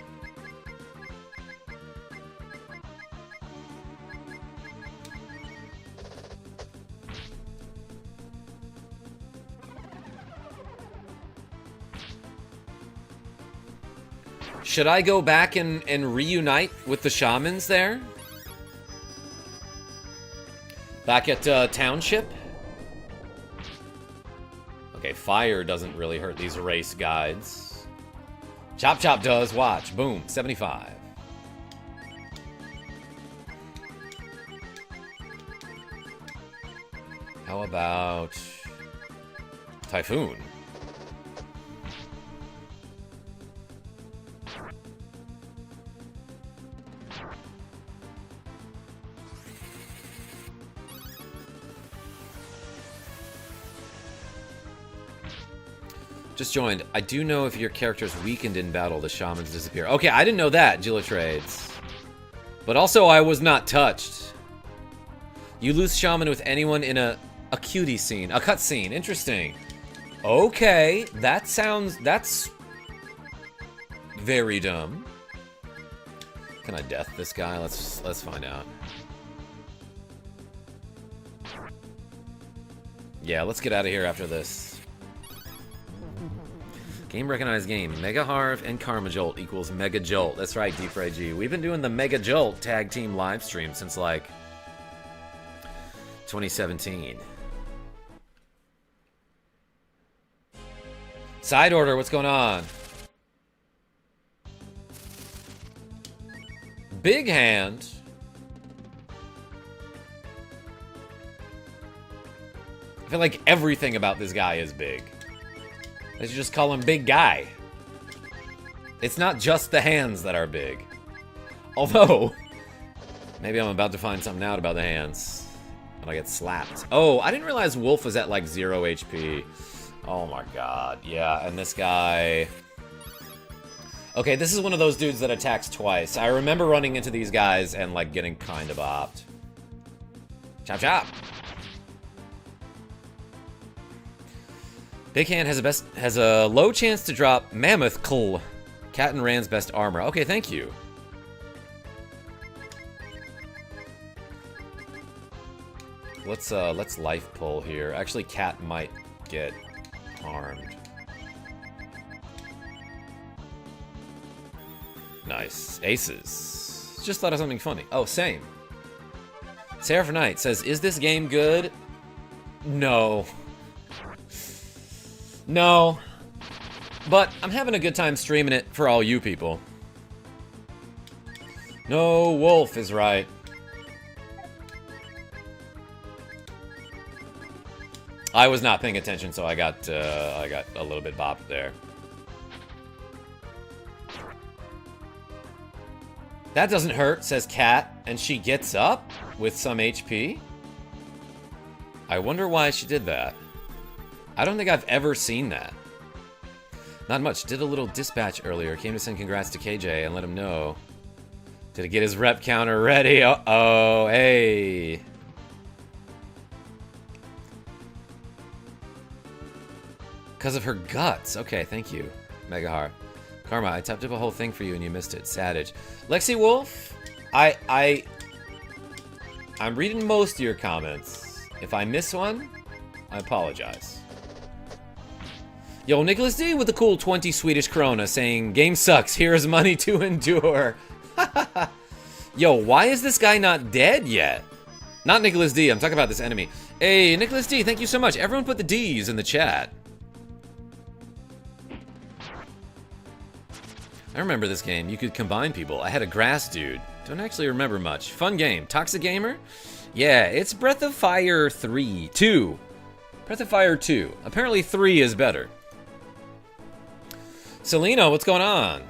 Should I go back and reunite with the shamans there? Back at Township? Okay, fire doesn't really hurt these race guides. Chop Chop does, watch. Boom, 75. How about Typhoon? Just joined. I do know if your character's weakened in battle, the shamans disappear. Okay, I didn't know that, Jilla Trades. But also, I was not touched. You lose shaman with anyone in a cutie scene. A cutscene. Interesting. Okay, that's very dumb. Can I death this guy? Let's find out. Yeah, let's get out of here after this. Game recognized game. Mega Harv and KarmaJolt equals Mega Jolt. That's right, Deep Ray G. We've been doing the Mega Jolt tag team live stream since like 2017. Side order, what's going on? Big Hand. feel like everything about this guy is big. They should just call him Big Guy. It's not just the hands that are big. Although, maybe I'm about to find something out about the hands. And I get slapped. Oh, I didn't realize Wolf was at like 0 HP. Oh my god, yeah, and this guy... Okay, this is one of those dudes that attacks twice. I remember running into these guys and like getting kind of opped. Chop chop! Big Hand has a low chance to drop Mammoth Kl. Cat and Rand's best armor. Okay, thank you. Let's life pull here. Actually, Cat might get harmed. Nice. Aces. Just thought of something funny. Oh, same. Seraph Knight says, is this game good? No. No. But I'm having a good time streaming it for all you people. No, Wolf is right. I was not paying attention, so I got a little bit bopped there. That doesn't hurt, says Kat, and she gets up with some HP. I wonder why she did that. I don't think I've ever seen that. Not much. Did a little dispatch earlier. Came to send congrats to KJ and let him know. Did he get his rep counter ready? Uh-oh, hey. Because of her guts. Okay, thank you, Megahar. Karma, I typed up a whole thing for you and you missed it. Savage. LexiWolf, I'm reading most of your comments. If I miss one, I apologize. Yo, Nicholas D with the cool 20 Swedish krona saying, game sucks, here's money to endure. Yo, why is this guy not dead yet? Not Nicholas D, I'm talking about this enemy. Hey, Nicholas D, thank you so much. Everyone put the D's in the chat. I remember this game. You could combine people. I had a grass dude. Don't actually remember much. Fun game. Toxic Gamer? Yeah, it's Breath of Fire 2. Breath of Fire 2. Apparently 3 is better. Selena, what's going on?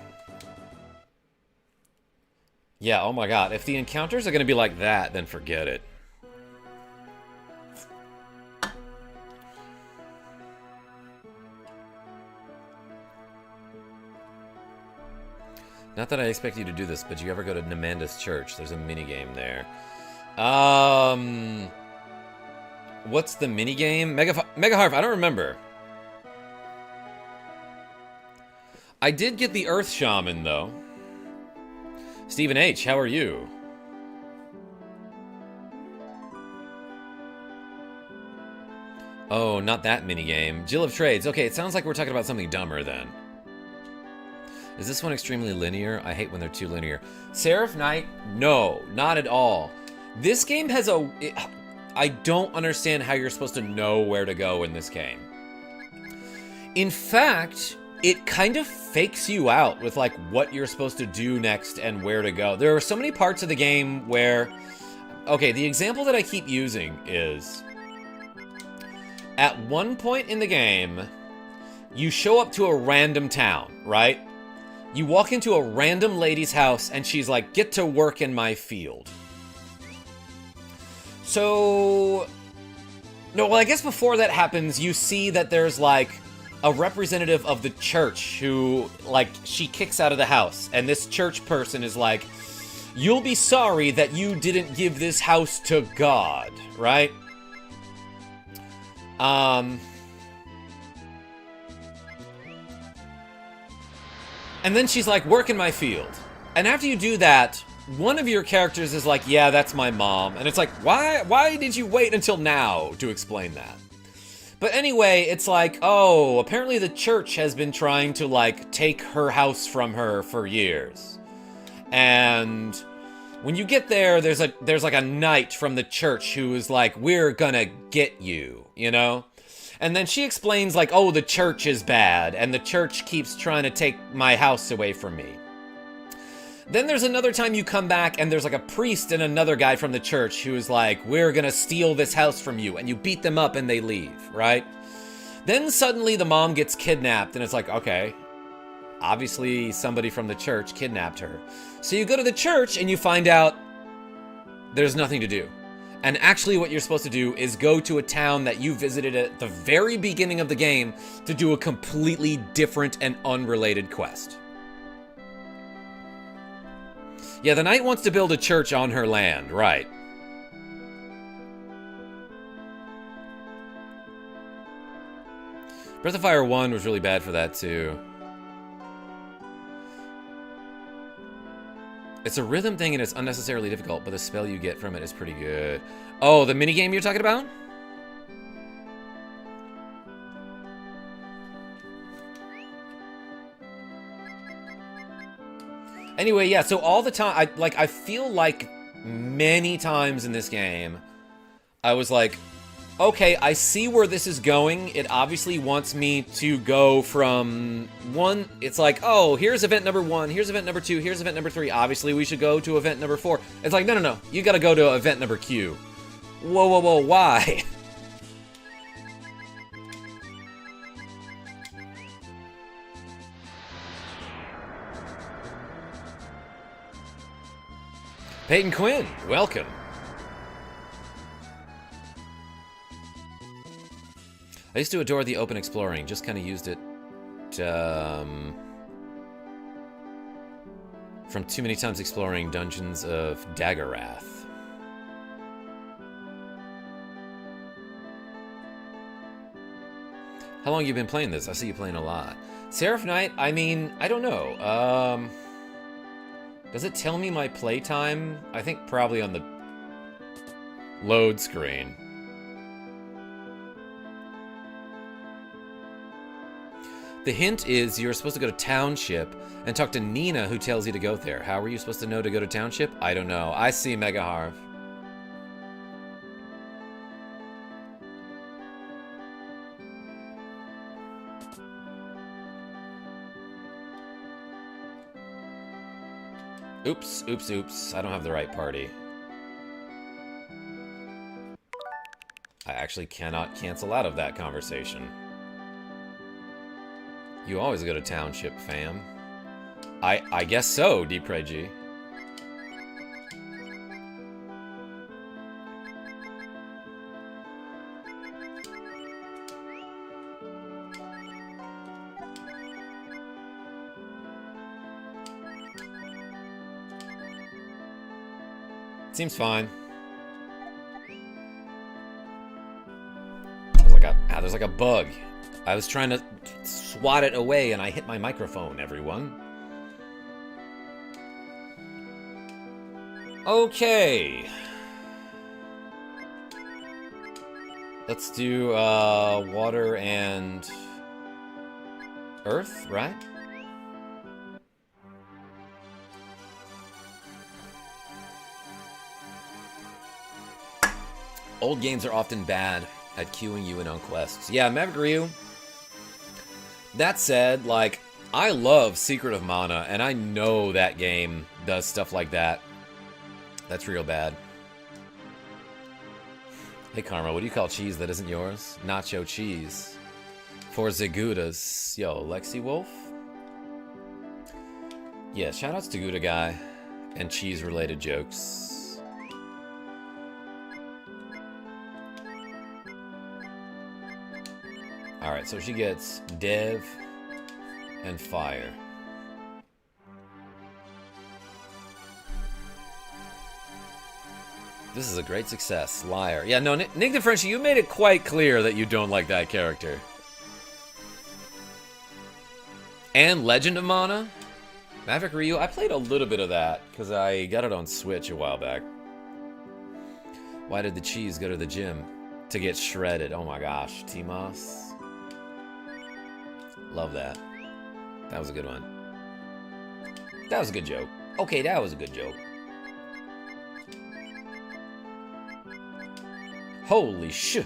Yeah, oh my god. If the encounters are going to be like that, then forget it. Not that I expect you to do this, but you ever go to Namanda's church? There's a minigame there. What's the minigame? Megaharf, I don't remember. I did get the Earth Shaman, though. Stephen H., how are you? Oh, not that minigame. Jill of Trades. Okay, it sounds like we're talking about something dumber, then. Is this one extremely linear? I hate when they're too linear. Seraph Knight? No, not at all. This game has I don't understand how you're supposed to know where to go in this game. In fact, it kind of fakes you out with like what you're supposed to do next and where to go. There are so many parts of the game where... Okay, the example that I keep using is... At one point in the game, you show up to a random town, right? You walk into a random lady's house and she's like, get to work in my field. So... No, well, I guess before that happens, you see that there's like a representative of the church who, like, she kicks out of the house. And this church person is like, you'll be sorry that you didn't give this house to God, right? And then she's like, work in my field. And after you do that, one of your characters is like, yeah, that's my mom. And it's like, why did you wait until now to explain that? But anyway, it's like, oh, apparently the church has been trying to, like, take her house from her for years. And when you get there, there's like a knight from the church who is like, we're gonna get you, you know? And then she explains, like, oh, the church is bad, and the church keeps trying to take my house away from me. Then there's another time you come back and there's like a priest and another guy from the church who is like, we're gonna steal this house from you, and you beat them up and they leave, right? Then suddenly the mom gets kidnapped and it's like, okay, obviously somebody from the church kidnapped her. So you go to the church and you find out there's nothing to do. And actually what you're supposed to do is go to a town that you visited at the very beginning of the game to do a completely different and unrelated quest. Yeah, the knight wants to build a church on her land, right. Breath of Fire 1 was really bad for that too. It's a rhythm thing and it's unnecessarily difficult, but the spell you get from it is pretty good. Oh, the minigame you're talking about? Anyway, yeah, so all the time, I feel like many times in this game, I was like, okay, I see where this is going. It obviously wants me to go from one. It's like, oh, here's event number 1, here's event number 2, here's event number 3. Obviously, we should go to event number 4. It's like, no, you gotta go to event number Q. Whoa, why? Peyton Quinn, welcome. I used to adore the open exploring, just kind of used it from too many times exploring dungeons of Daggerwrath. How long you been playing this? I see you playing a lot. Seraph Knight, I mean, I don't know. Does it tell me my playtime? I think probably on the load screen. The hint is you're supposed to go to Township and talk to Nina, who tells you to go there. How are you supposed to know to go to Township? I don't know. I see Mega Harv. Oops. I don't have the right party. I actually cannot cancel out of that conversation. You always go to Township, fam. I guess so, Deepreg. Seems fine. There's like a bug. I was trying to swat it away and I hit my microphone, everyone. Okay. Let's do water and earth, right? Old games are often bad at queuing you in on quests. Yeah, Maverick Ryu. That said, like, I love Secret of Mana, and I know that game does stuff like that. That's real bad. Hey, Karma, what do you call cheese that isn't yours? Nacho cheese. For Zagudas. Yo, LexiWolf? Yeah, shoutouts to Gouda Guy and cheese-related jokes. Alright, so she gets Dev and Fire. This is a great success. Liar. Yeah, no, Nick the Frenchie, you made it quite clear that you don't like that character. And Legend of Mana? Maverick Ryu? I played a little bit of that, because I got it on Switch a while back. Why did the cheese go to the gym? To get shredded. Oh my gosh. T-Moss. Love that. That was a good one. That was a good joke. Okay, that was a good joke. Holy shit.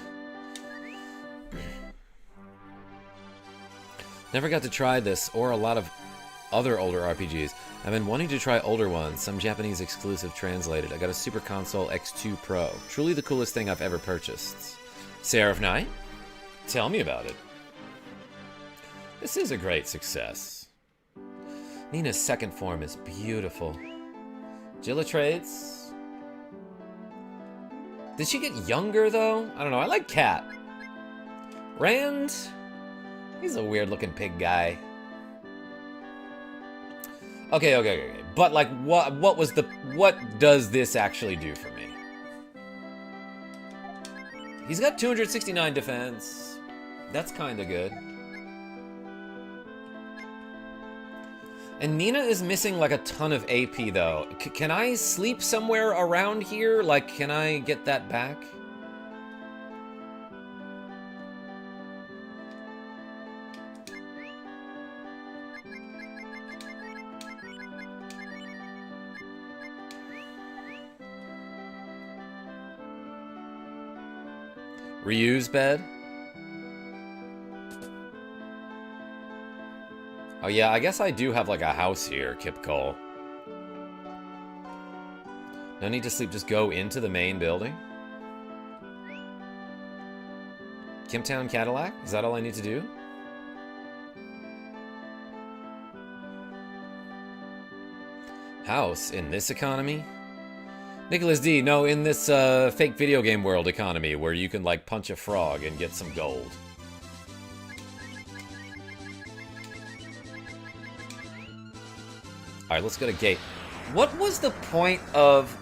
Never got to try this or a lot other older RPGs. I've been wanting to try older ones, some Japanese exclusive translated. I got a Super Console X2 Pro. Truly the coolest thing I've ever purchased. Seraph Knight? Tell me about it. This is a great success. Nina's second form is beautiful. Gillatrades? Did she get younger, though? I don't know. I like Cat. Rand? He's a weird-looking pig guy. Okay. But, like, what does this actually do for me? He's got 269 defense. That's kind of good. And Nina is missing, like, a ton of AP, though. Can I sleep somewhere around here? Like, can I get that back? Reuse bed? Oh yeah, I guess I do have like a house here, Kip Cole. No need to sleep, just go into the main building? Kimptown Cadillac? Is that all I need to do? House in this economy? Nicholas D, no, in this fake video game world economy where you can like punch a frog and get some gold. Alright, let's go to gate. What was the point of...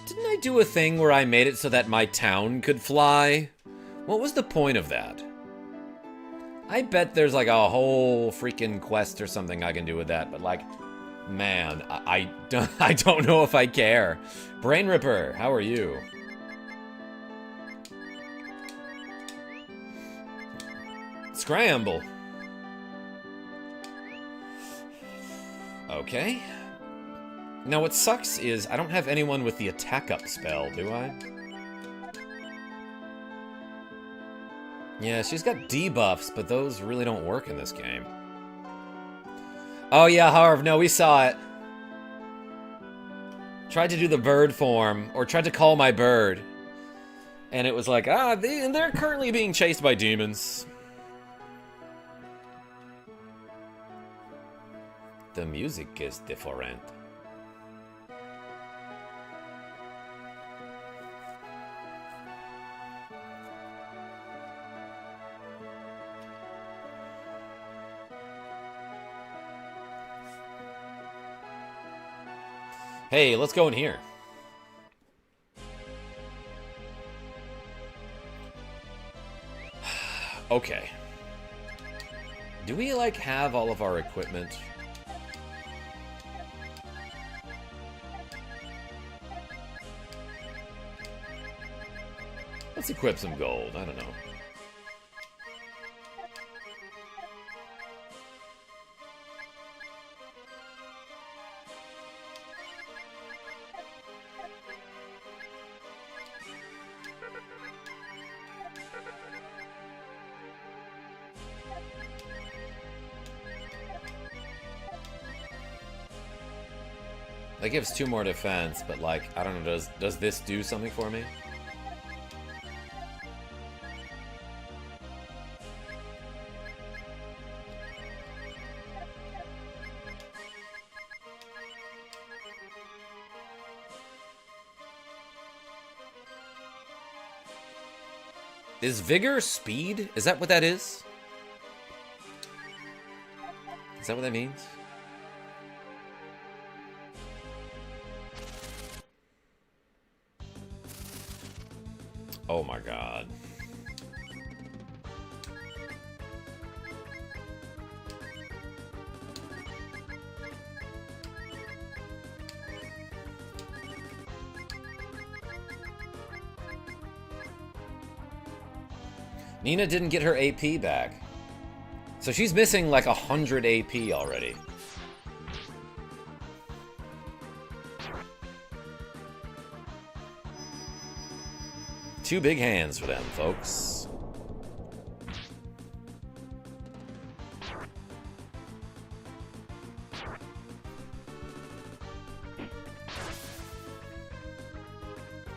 Didn't I do a thing where I made it so that my town could fly? What was the point of that? I bet there's like a whole freaking quest or something I can do with that, but like, man, I don't know if I care. Brain Ripper, how are you? Scramble. Okay. Now what sucks is I don't have anyone with the attack up spell, do I? Yeah, she's got debuffs, but those really don't work in this game. Oh yeah, Harv, no, we saw it. Tried to do the bird form, or tried to call my bird. And it was like, they're currently being chased by demons. The music is different. Hey, let's go in here. Okay. Do we, like, have all of our equipment? Let's equip some gold. I don't know. That gives 2 more defense, but like, I don't know, does this do something for me? Is vigor speed? Is that what that is? Is that what that means? Oh my god. Nina didn't get her AP back. So she's missing like 100 AP already. Two big hands for them, folks.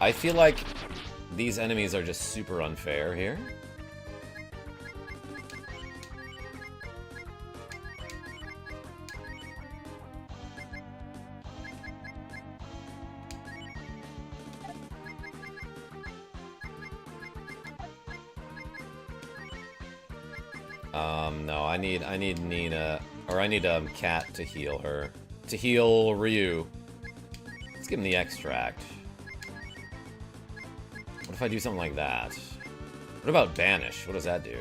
I feel like these enemies are just super unfair here. No, I need Nina, or I need Cat to heal her. To heal Ryu. Let's give him the extract. What if I do something like that? What about Banish? What does that do?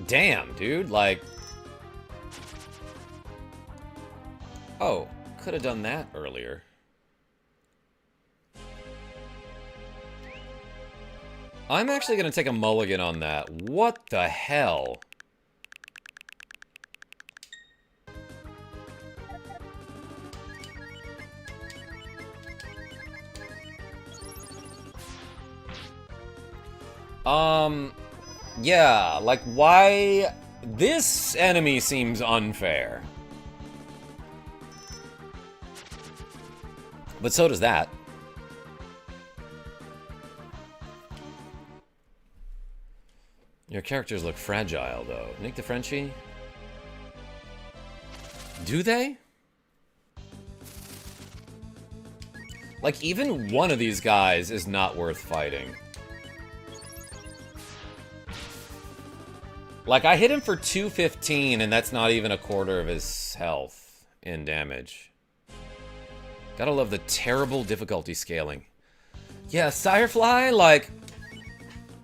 Damn, dude, like... Oh, could have done that earlier. I'm actually going to take a mulligan on that. What the hell? Yeah, like, why... This enemy seems unfair. But so does that. Your characters look fragile, though. Nick the Frenchie? Do they? Like, even one of these guys is not worth fighting. Like, I hit him for 215, and that's not even a quarter of his health in damage. Gotta love the terrible difficulty scaling. Yeah, Sirefly, like...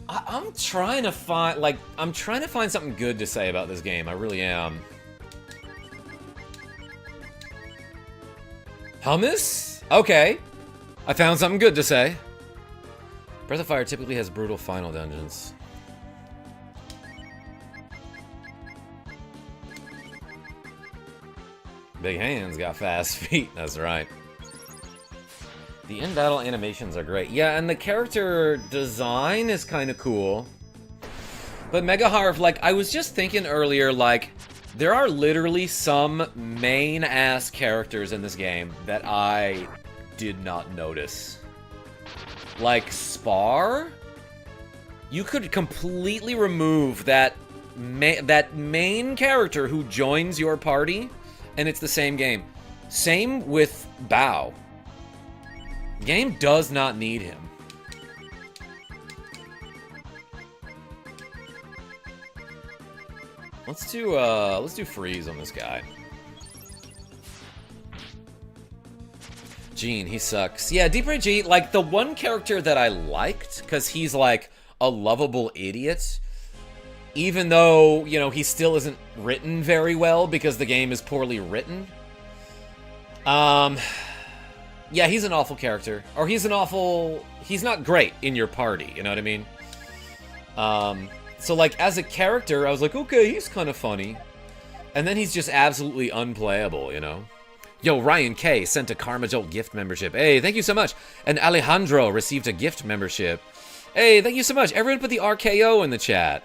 I'm trying to find, like, I'm trying to find something good to say about this game. I really am. Hummus? Okay. I found something good to say. Breath of Fire typically has brutal final dungeons. Big hands got fast feet, that's right. The in-battle animations are great. Yeah, and the character design is kind of cool. But Mega Harv, like, I was just thinking earlier, like, there are literally some main-ass characters in this game that I did not notice. Like, Spar? You could completely remove that main character who joins your party, and it's the same game. Same with Bao. Game does not need him. Let's do freeze on this guy. Gene, he sucks. Yeah, Deep Rage G, like, the one character that I liked, because he's, like, a lovable idiot, even though, you know, he still isn't written very well because the game is poorly written. Yeah, he's an awful character. Or he's not great in your party, you know what I mean? So, like, as a character, I was like, okay, he's kind of funny. And then he's just absolutely unplayable, you know? Yo, Ryan K sent a KarmaJolt gift membership. Hey, thank you so much. And Alejandro received a gift membership. Hey, thank you so much. Everyone put the RKO in the chat.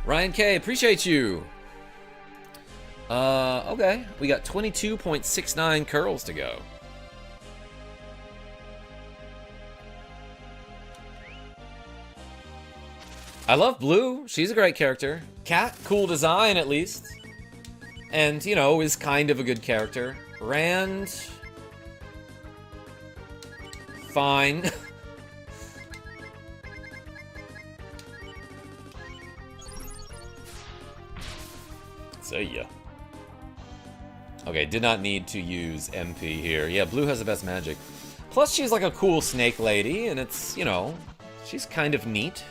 Ryan K, appreciate you. Okay. We got 22.69 curls to go. I love Blue. She's a great character. Cat, cool design at least. And, you know, is kind of a good character. Rand... fine. See ya. Okay, did not need to use MP here. Yeah, Blue has the best magic. Plus, she's like a cool snake lady, and it's, you know, she's kind of neat.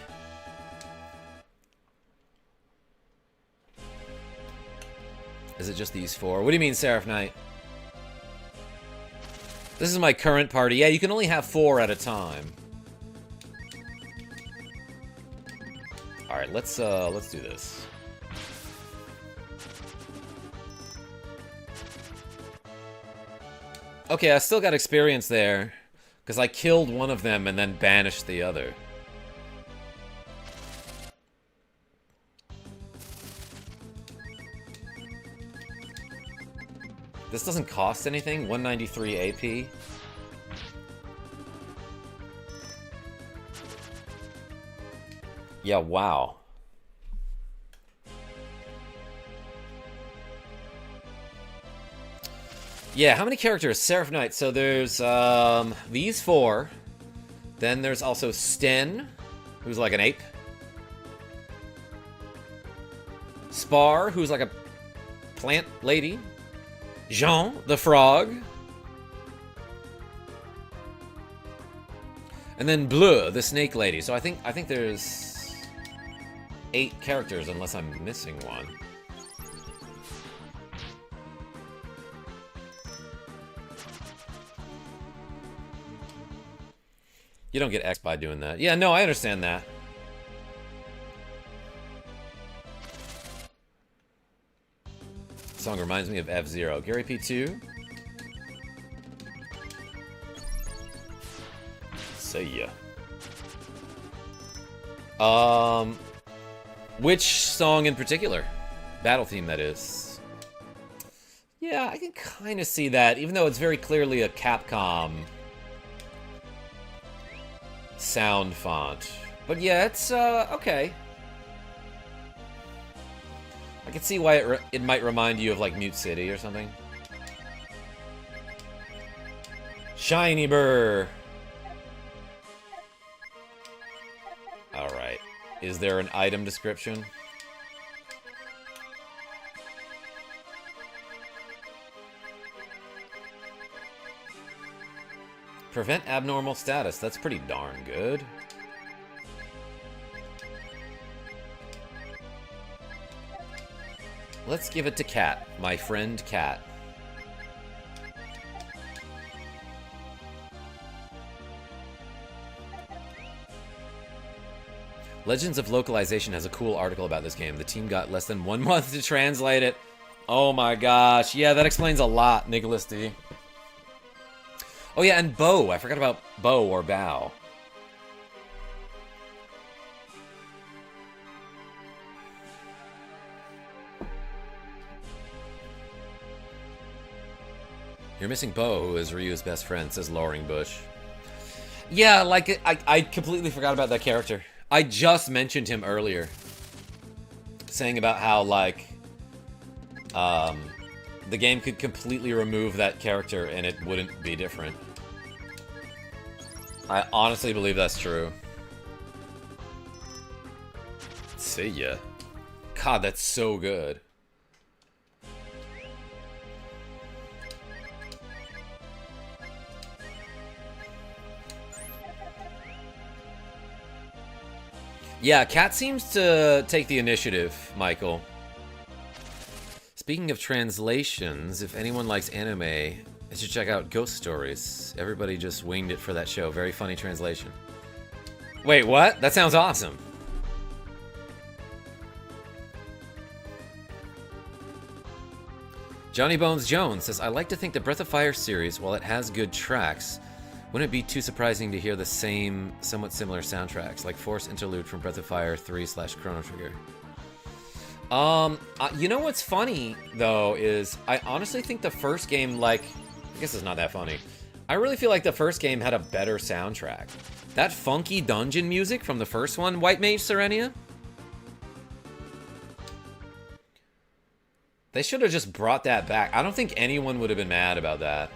Is it just these four? What do you mean, Seraph Knight? This is my current party. Yeah, you can only have 4 at a time. All right, let's do this. Okay, I still got experience there, because I killed one of them and then banished the other. This doesn't cost anything. 193 AP. Yeah, wow. Yeah, how many characters? Seraph Knight. So there's these 4. Then there's also Sten, who's like an ape. Spar, who's like a plant lady. Jean, the frog. And then Bleu, the snake lady. So I think there's 8 characters unless I'm missing one. You don't get X by doing that. Yeah, no, I understand that. Song reminds me of F-Zero. Gary P2. See ya. Which song in particular? Battle theme, that is. Yeah, I can kind of see that, even though it's very clearly a Capcom sound font. But yeah, it's, okay. I can see why it might remind you of, like, Mute City or something. Shiny Burr! Alright. Is there an item description? Prevent abnormal status. That's pretty darn good. Let's give it to Cat. My friend Cat. Legends of Localization has a cool article about this game. The team got less than 1 month to translate it. Oh my gosh. Yeah, that explains a lot, Nicholas D. Oh yeah, and Bow. I forgot about Bow or Bow. You're missing Bow, who is Ryu's best friend, says Loring Bush. Yeah, like, I completely forgot about that character. I just mentioned him earlier. Saying about how, like, the game could completely remove that character and it wouldn't be different. I honestly believe that's true. See ya. God, that's so good. Yeah, Cat seems to take the initiative, Michael. Speaking of translations, if anyone likes anime, they should check out Ghost Stories. Everybody just winged it for that show. Very funny translation. Wait, what? That sounds awesome. Johnny Bones Jones says, I like to think the Breath of Fire series, while it has good tracks, wouldn't it be too surprising to hear the same, somewhat similar soundtracks, like Force Interlude from Breath of Fire 3/Chrono Trigger? You know what's funny, though, is I honestly think the first game, like, I guess it's not that funny. I really feel like the first game had a better soundtrack. That funky dungeon music from the first one, White Mage Serenia? They should have just brought that back. I don't think anyone would have been mad about that.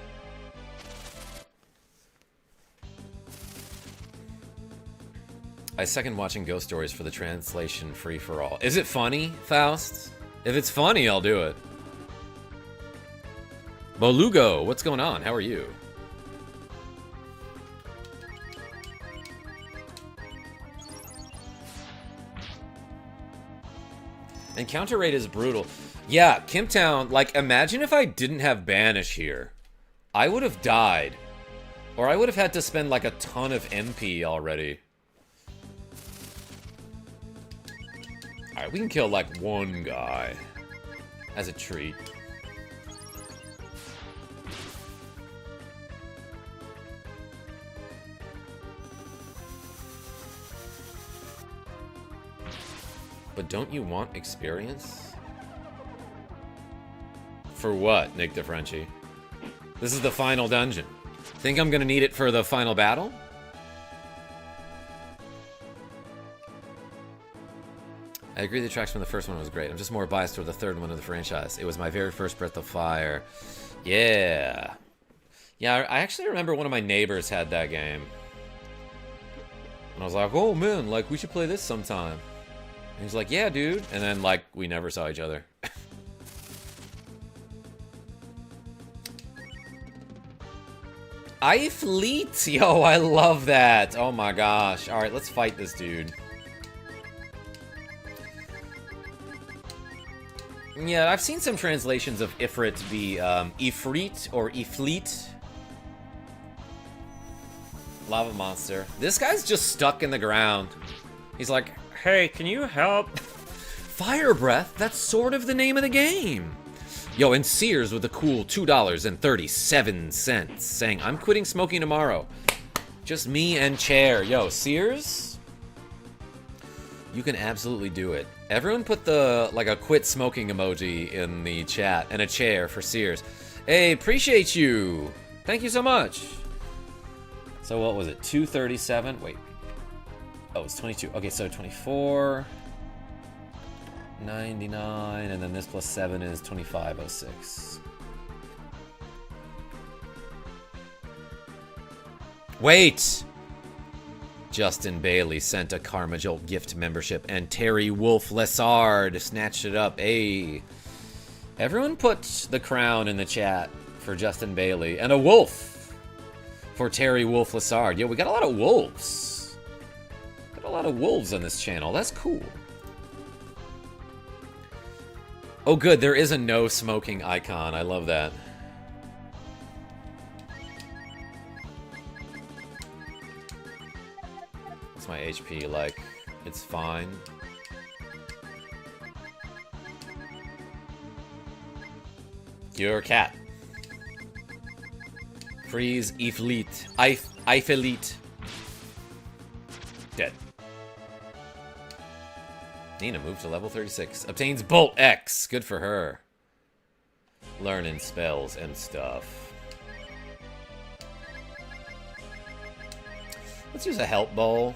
I second watching Ghost Stories for the translation free-for-all. Is it funny, Faust? If it's funny, I'll do it. Bolugo, what's going on? How are you? Encounter rate is brutal. Yeah, Kimptown, like, imagine if I didn't have Banish here. I would have died. Or I would have had to spend, like, a ton of MP already. Alright, we can kill, like, one guy. As a treat. But don't you want experience? For what, Nick DeFrenchie? This is the final dungeon. Think I'm gonna need it for the final battle? I agree the tracks from the first one was great. I'm just more biased toward the third one of the franchise. It was my very first Breath of Fire. Yeah. Yeah, I actually remember one of my neighbors had that game. And I was like, oh man, like, we should play this sometime. And he was like, yeah, dude. And then, like, we never saw each other. iFleet! Yo, I love that. Oh my gosh. Alright, let's fight this dude. Yeah, I've seen some translations of Ifrit be Ifrit or Ifleet. Lava monster. This guy's just stuck in the ground. He's like, hey, can you help? Fire Breath? That's sort of the name of the game. Yo, and Sears with a cool $2.37 saying, I'm quitting smoking tomorrow. Just me and Chair. Yo, Sears? You can absolutely do it. Everyone put the, like, a quit smoking emoji in the chat and a chair for Sears. Hey, appreciate you. Thank you so much. So what was it? 237? Wait. Oh, it's 22. Okay, so 24. 99, and then this plus 7 is 2506. Wait! Justin Bailey sent a KarmaJolt gift membership, and Terry Wolf Lessard snatched it up. Hey. Everyone put the crown in the chat for Justin Bailey, and a wolf for Terry Wolf Lessard. Yo, we got a lot of wolves. Got a lot of wolves on this channel. That's cool. Oh good, there is a no smoking icon. I love that. What's my HP like? It's fine. You're a cat. Freeze Ifleet. Ifelite. Dead. Nina moved to level 36. Obtains Bolt X. Good for her. Learning spells and stuff. Let's use a help bowl.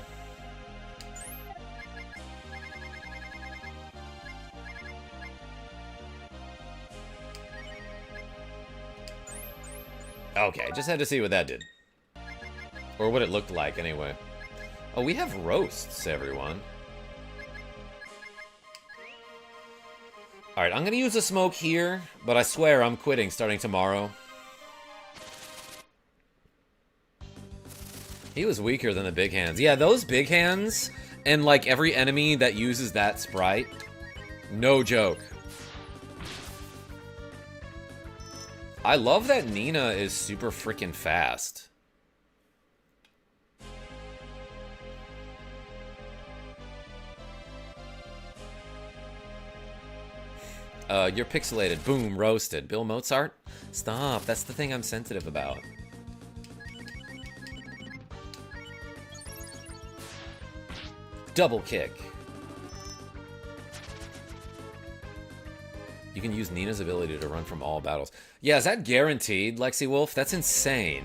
Okay, just had to see what that did. Or what it looked like, anyway. Oh, we have roasts, everyone. Alright, I'm gonna use a smoke here, but I swear I'm quitting starting tomorrow. He was weaker than the big hands. Yeah, those big hands, and like every enemy that uses that sprite, no joke. I love that Nina is super freaking fast. You're pixelated. Boom, roasted. Bill Mozart? Stop. That's the thing I'm sensitive about. Double kick. You can use Nina's ability to run from all battles. Yeah, is that guaranteed, LexiWolf? That's insane.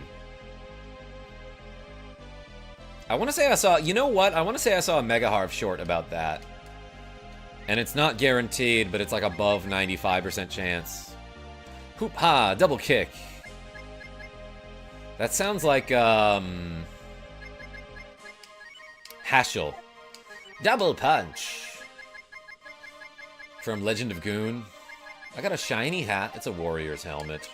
I want to say I saw... You know what? I want to say I saw a Mega Harv short about that. And it's not guaranteed, but it's like above 95% chance. Hoop ha, double kick. That sounds like, Hashel. Double punch. From Legend of Goon. I got a shiny hat. It's a warrior's helmet.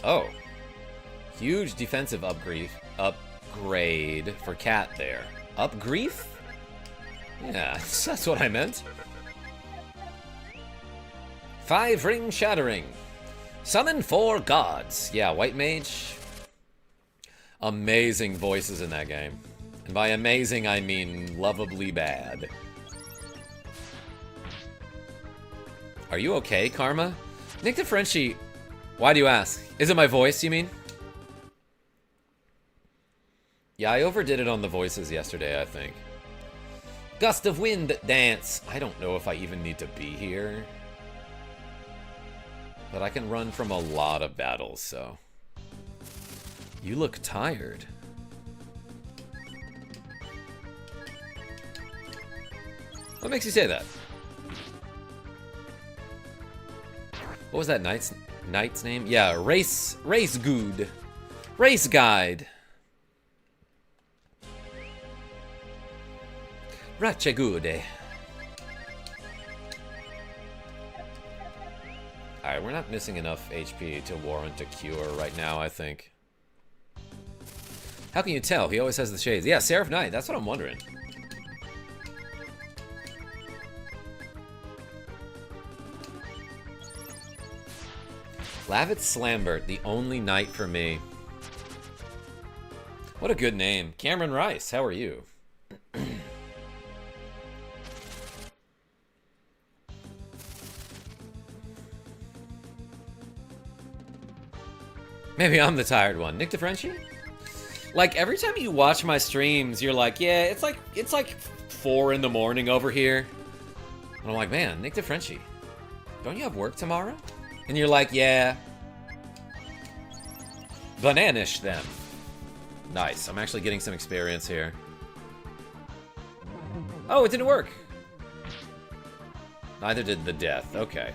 Oh. Huge defensive upgrade for Cat there. Upgrief? Yeah, that's what I meant. 5 ring shattering. Summon 4 gods. Yeah, White Mage. Amazing voices in that game. And by amazing, I mean lovably bad. Are you okay, Karma? Nick DeFrenchie, why do you ask? Is it my voice, you mean? Yeah, I overdid it on the voices yesterday, I think. Gust of wind dance. I don't know if I even need to be here. But I can run from a lot of battles, so. You look tired. What makes you say that? What was that knight's name? Yeah, Race Good. Race Guide. Rache Good. Alright, we're not missing enough HP to warrant a cure right now, I think. How can you tell? He always has the shades. Yeah, Seraph Knight, that's what I'm wondering. Lavit Slambert, the only knight for me. What a good name. Cameron Rice, how are you? Maybe I'm the tired one. Nick DeFrenchie? Like, every time you watch my streams, you're like, yeah, it's like 4 in the morning over here. And I'm like, man, Nick DeFrenchie, don't you have work tomorrow? And you're like, yeah. Bananish them. Nice. I'm actually getting some experience here. Oh, it didn't work. Neither did the death. Okay.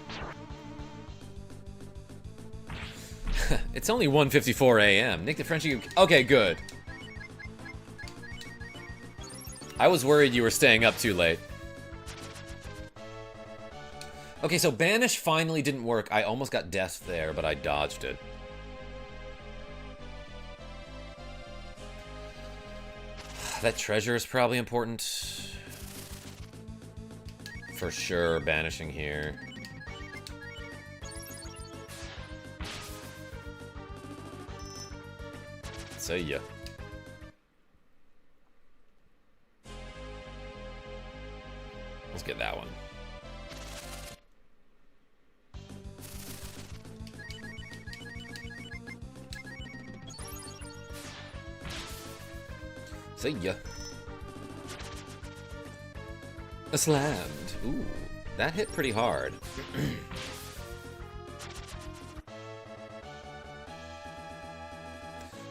It's only 1:54 a.m. Nick DeFrenchie. Okay, good. I was worried you were staying up too late. Okay, so Banish finally didn't work. I almost got death there, but I dodged it. That treasure is probably important. For sure, banishing here. See ya. Let's get that one. See ya. A slammed. Ooh, that hit pretty hard.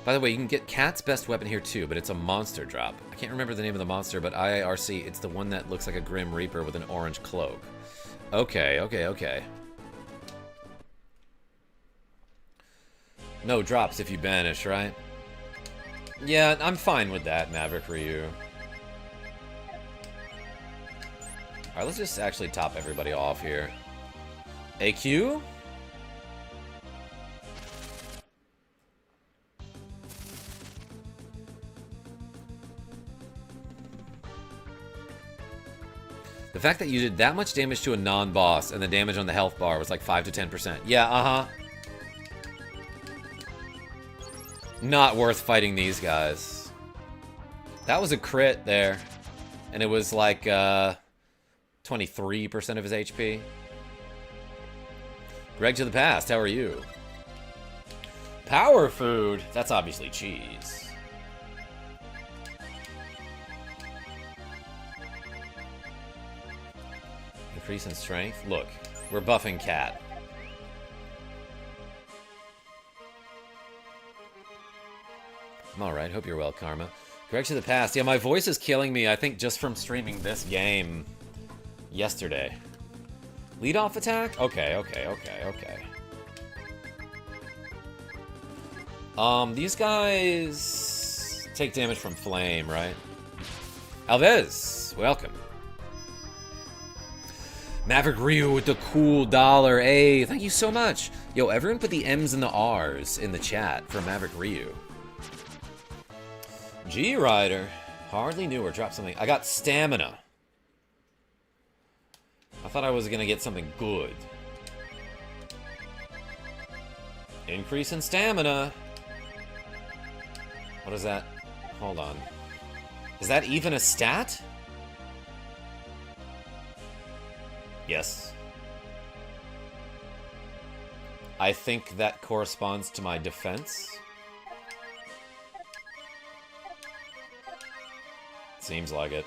By the way, you can get Cat's best weapon here too, but it's a monster drop. I can't remember the name of the monster, but IIRC, it's the one that looks like a Grim Reaper with an orange cloak. Okay, okay, okay. No drops if you banish, right? Yeah, I'm fine with that, Maverick Ryu. Alright, let's just actually top everybody off here. AQ? The fact that you did that much damage to a non-boss and the damage on the health bar was like 5 to 10%. Yeah, uh-huh. Not worth fighting these guys. That was a crit there. And it was like 23% of his HP. Greg to the past, how are you? Power food. That's obviously cheese. Increase in strength. Look, we're buffing Cat. I'm alright, hope you're well, Karma. Greg to the past. Yeah, my voice is killing me, I think, just from streaming this game yesterday. Lead off attack? Okay, okay, okay, okay. These guys take damage from flame, right? Alves, welcome. Maverick Ryu with the cool dollar. Hey, thank you so much. Yo, everyone put the M's and the R's in the chat for Maverick Ryu. G-Rider. Hardly knew or dropped something. I got stamina. I thought I was going to get something good. Increase in stamina. What is that? Hold on. Is that even a stat? Yes. I think that corresponds to my defense. Seems like it.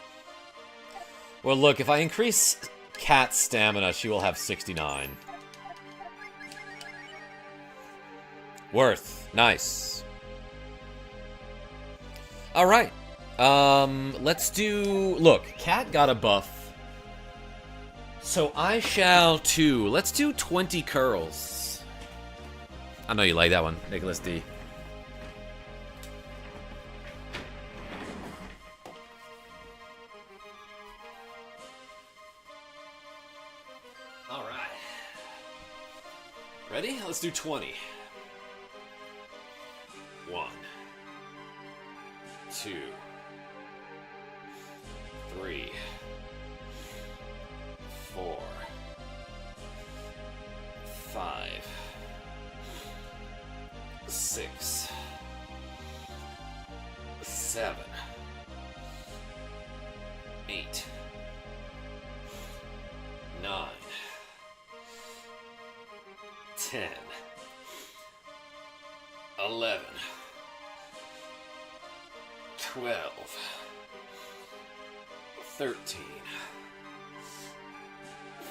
Well, look, if I increase Cat's stamina, she will have 69. Worth. Nice. Alright. Let's do... Look, Cat got a buff. So I shall too. Let's do 20 curls. I know you like that one, Nicholas D. Alright. Ready? Let's do 20. 1, 2, 3, 4, 5, 6, 7, 8, 9, 10, 11, 12, 13,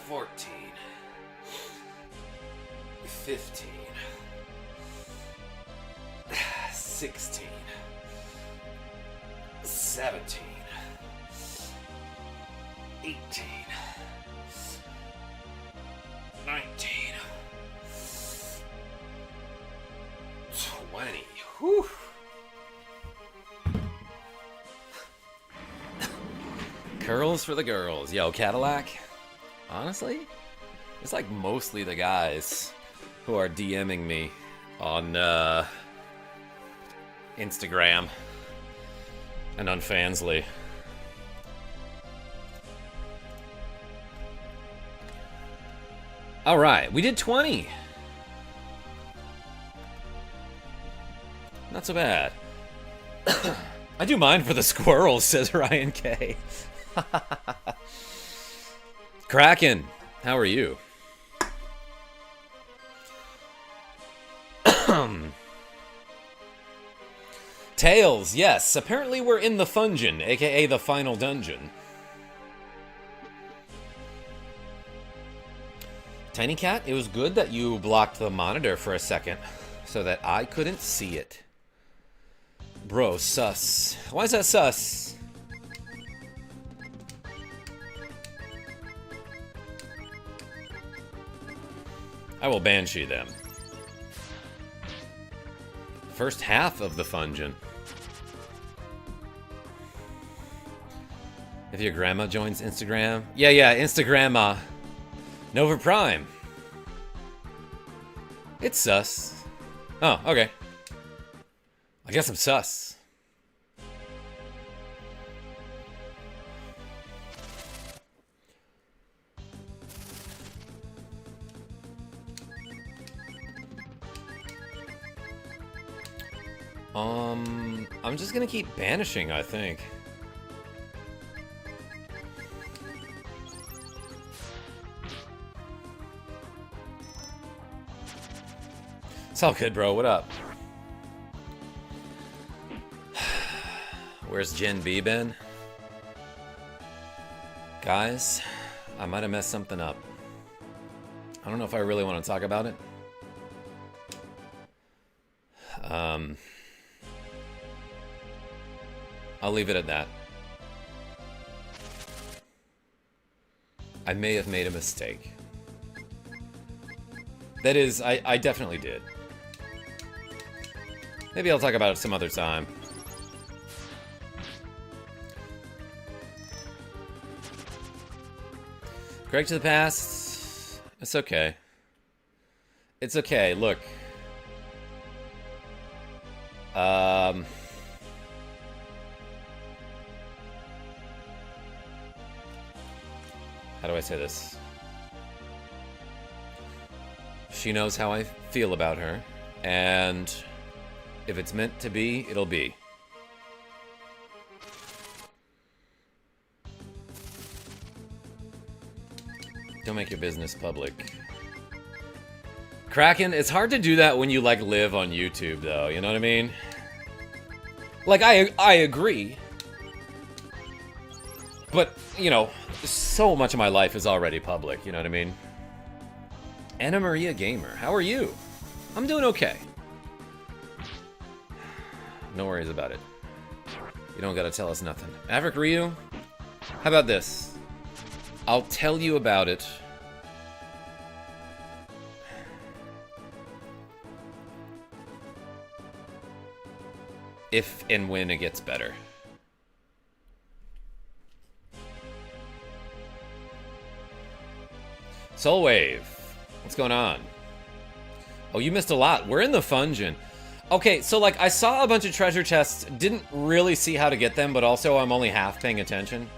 14, 15, 16, 17, 18, 19, 20. Whew. Curls for the girls. Yo, Cadillac. Honestly, it's like mostly the guys who are DMing me on Instagram and on Fansly. All right, we did 20. Not so bad. I do mine for the squirrels, says Ryan K. Kraken, how are you? Tails, yes. Apparently we're in the Fungeon, aka the final dungeon. Tiny Cat, it was good that you blocked the monitor for a second so that I couldn't see it. Bro, sus. Why is that sus? I will banshee them. First half of the Fungeon. If your grandma joins Instagram. Yeah, Instagram, Nova Prime. It's sus. Oh, okay. I guess I'm sus. I'm just gonna keep banishing, I think. It's all good, bro. What up? Where's Gen B been? Guys, I might have messed something up. I don't know if I really want to talk about it. I'll leave it at that. I may have made a mistake. That is, I definitely did. Maybe I'll talk about it some other time. Correct to the past. It's okay. It's okay. Look. How do I say this? She knows how I feel about her, and if it's meant to be, it'll be. Don't make your business public. Kraken, it's hard to do that when you, like, live on YouTube, though, you know what I mean? Like, I agree. But, you know, so much of my life is already public, you know what I mean? Anna Maria Gamer, how are you? I'm doing okay. No worries about it. You don't gotta tell us nothing. Maverick Ryu, how about this? I'll tell you about it. If and when it gets better. Soulwave, what's going on? Oh, you missed a lot. We're in the Fungeon. Okay, so like I saw a bunch of treasure chests, didn't really see how to get them, but also I'm only half paying attention.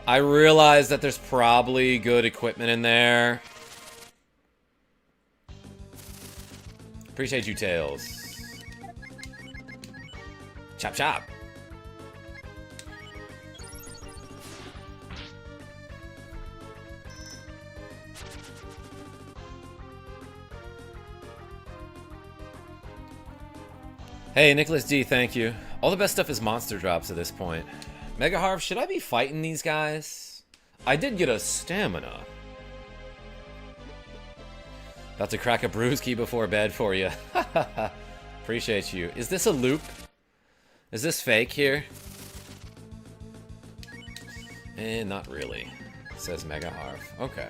I realize that there's probably good equipment in there. Appreciate you, Tails. Chop chop. Hey, Nicholas D, thank you. All the best stuff is monster drops at this point. Mega Harv, should I be fighting these guys? I did get a stamina. About to crack a brewski before bed for you. Appreciate you. Is this a loop? Is this fake here? Not really, says Mega Harv. Okay.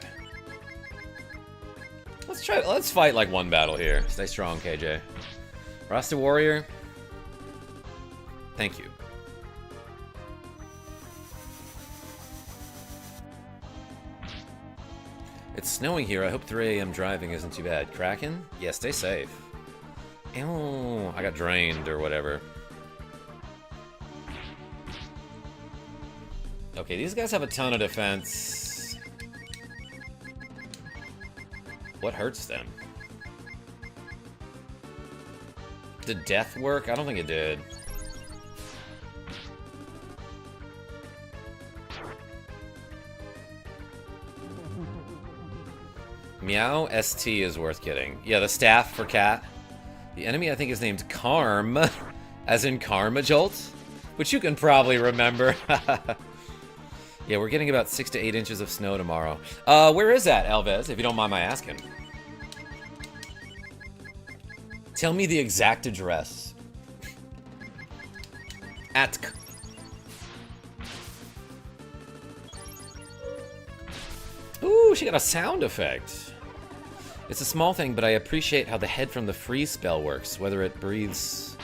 Let's fight like one battle here. Stay strong, KJ. Rasta Warrior. Thank you. It's snowing here. I hope 3 a.m. driving isn't too bad. Kraken? Yeah, stay safe. Ew, I got drained or whatever. Okay, these guys have a ton of defense. What hurts them? Did death work? I don't think it did. Meow ST is worth getting. Yeah, the staff for cat. The enemy I think is named Karm, as in KarmaJolt, which you can probably remember. Yeah, we're getting about 6 to 8 inches of snow tomorrow. Where is that, Elvez, if you don't mind my asking? Tell me the exact address. Atk. Ooh, she got a sound effect. It's a small thing, but I appreciate how the head from the freeze spell works, whether it breathes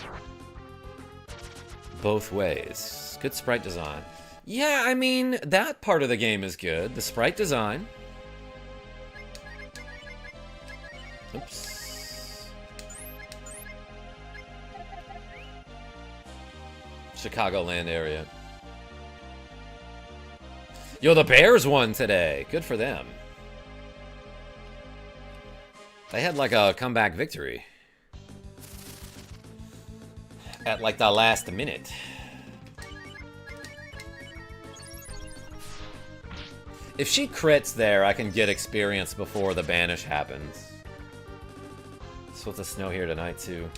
both ways. Good sprite design. Yeah, I mean, that part of the game is good. The sprite design. Oops. Chicagoland area. Yo, the Bears won today. Good for them. They had like a comeback victory. At like the last minute. If she crits there, I can get experience before the banish happens. It's supposed to snow here tonight too.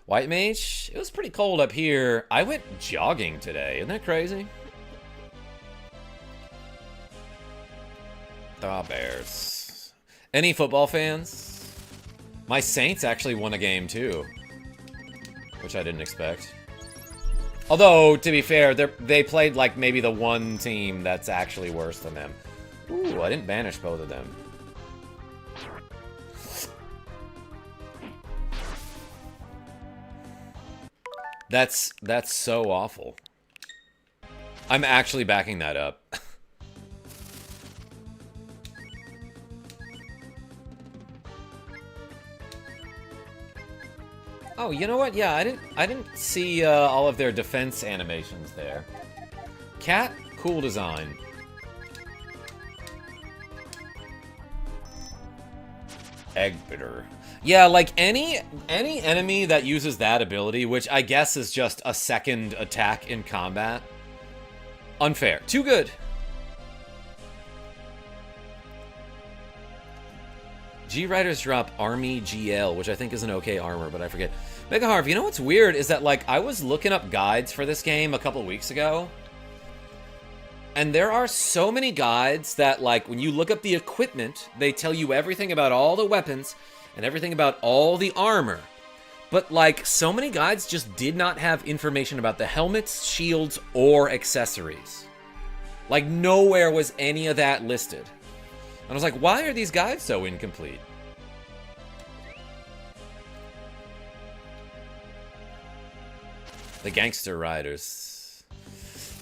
White Mage, it was pretty cold up here. I went jogging today. Isn't that crazy? Ah, Bears. Any football fans? My Saints actually won a game too, which I didn't expect. Although, to be fair, they played like maybe the one team that's actually worse than them. Ooh, I didn't banish both of them. That's so awful. I'm actually backing that up. Oh, you know what? Yeah, I didn't see all of their defense animations there. Cat, cool design. Egg bitter. Yeah, like any enemy that uses that ability, which I guess is just a second attack in combat. Unfair. Too good. G-Riders drop Army GL, which I think is an okay armor, but I forget. Mega Harv, you know what's weird is that, like, I was looking up guides for this game a couple weeks ago, And there are so many guides that, like, when you look up the equipment, they tell you everything about all the weapons and everything about all the armor. But, like, so many guides just did not have information about the helmets, shields, or accessories. Like, nowhere was any of that listed. And I was like, why are these guides so incomplete? The Gangster Riders.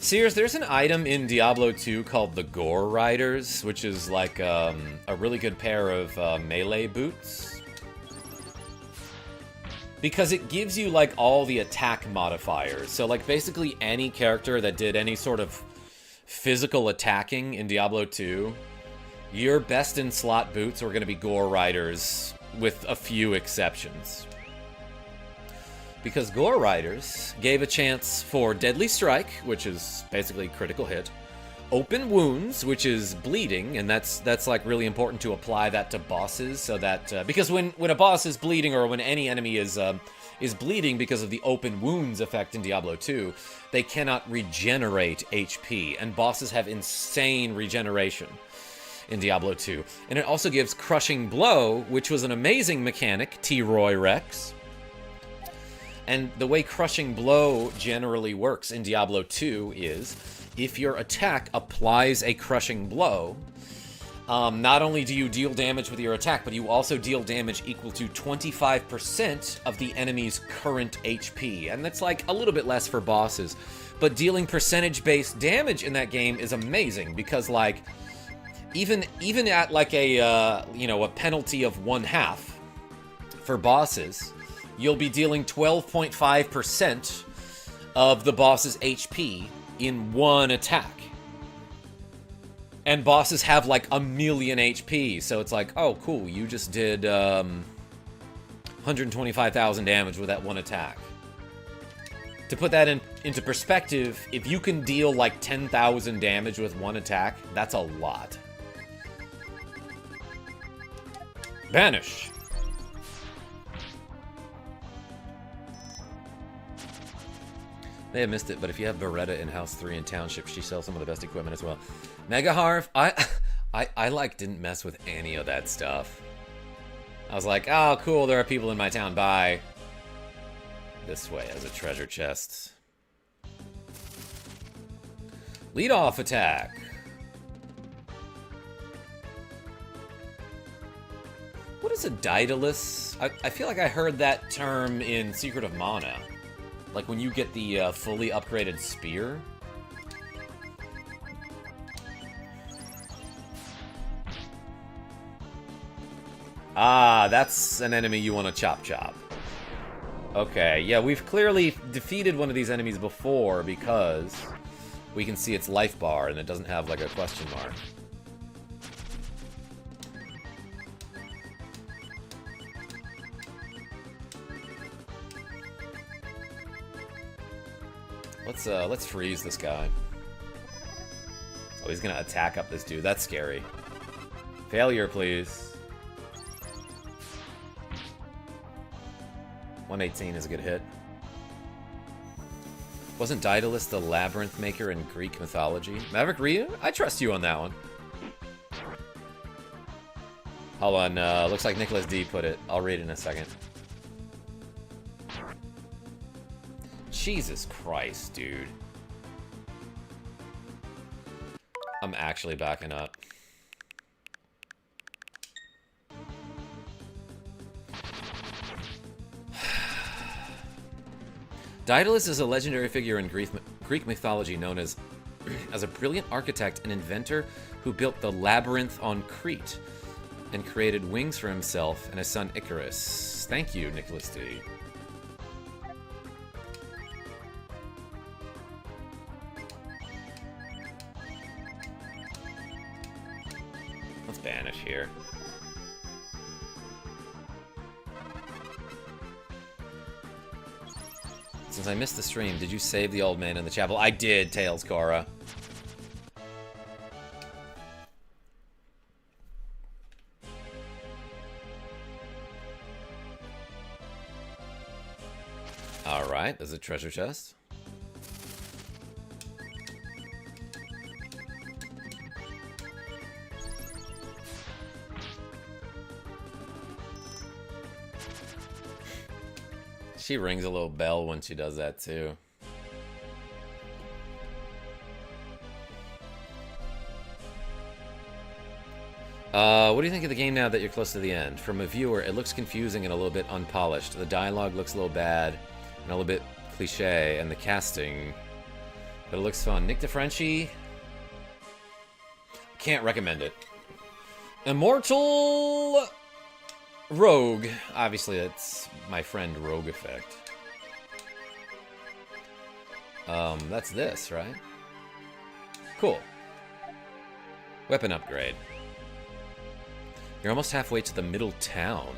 Sears, there's an item in Diablo 2 called the Gore Riders, which is like a really good pair of melee boots. Because it gives you like all the attack modifiers. So like basically any character that did any sort of physical attacking in Diablo 2, your best in slot boots are going to be Gore Riders with a few exceptions. Because Gore Riders gave a chance for Deadly Strike, which is basically critical hit, Open Wounds, which is bleeding, and that's like really important to apply that to bosses, so that because when a boss is bleeding or when any enemy is bleeding because of the Open Wounds effect in Diablo 2, they cannot regenerate HP, and bosses have insane regeneration in Diablo 2. And it also gives Crushing Blow, which was an amazing mechanic, T-Roy Rex. And the way Crushing Blow generally works in Diablo 2 is, if your attack applies a Crushing Blow, not only do you deal damage with your attack, but you also deal damage equal to 25% of the enemy's current HP. And that's like a little bit less for bosses. But dealing percentage-based damage in that game is amazing, because like, even at like a, you know, a penalty of 1/2 for bosses, you'll be dealing 12.5% of the boss's HP in one attack. And bosses have like 1,000,000 HP, so it's like, oh, cool, you just did 125,000 damage with that one attack. To put that into perspective, if you can deal like 10,000 damage with one attack, that's a lot. Banish. May have missed it, but if you have Beretta in House 3 in Township, she sells some of the best equipment as well. Mega Harv, I like didn't mess with any of that stuff. I was like, oh cool, there are people in my town, bye. This way as a treasure chest. Lead off attack. What is a Daedalus? I feel like I heard that term in Secret of Mana. Like when you get the fully upgraded spear. Ah, that's an enemy you want to chop. Okay, yeah, we've clearly defeated one of these enemies before because we can see its life bar and it doesn't have like a question mark. Let's freeze this guy. Oh, he's gonna attack up this dude. That's scary. Failure, please. 118 is a good hit. Wasn't Daedalus the labyrinth maker in Greek mythology? Maverick Ryu? I trust you on that one. Hold on, looks like Nicholas D put it. I'll read it in a second. Jesus Christ, dude. I'm actually backing up. Daedalus is a legendary figure in Greek mythology known as a brilliant architect and inventor who built the labyrinth on Crete and created wings for himself and his son Icarus. Thank you, Nicholas D. Let's banish here. Since I missed the stream, did you save the old man in the chapel? I did, Tails Cora. Alright, there's a treasure chest. She rings a little bell when she does that, too. What do you think of the game now that you're close to the end? From a viewer, it looks confusing and a little bit unpolished. The dialogue looks a little bad and a little bit cliche, and the casting, but it looks fun. Nick DeFrenchie, can't recommend it. Immortal Rogue, obviously that's my friend Rogue Effect. That's this, right? Cool. Weapon upgrade. You're almost halfway to the middle town.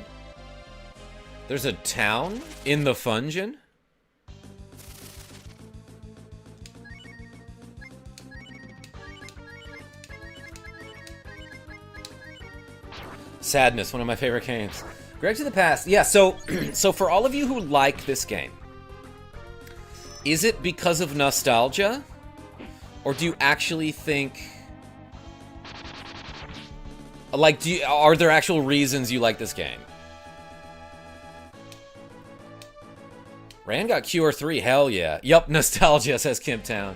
There's a town in the Fungeon? Sadness, one of my favorite games. Greg to the Past. Yeah, so so for all of you who like this game, is it because of nostalgia? Or do you actually think... Like, are there actual reasons you like this game? Rand got QR3, hell yeah. Yup, nostalgia, says Kimptown.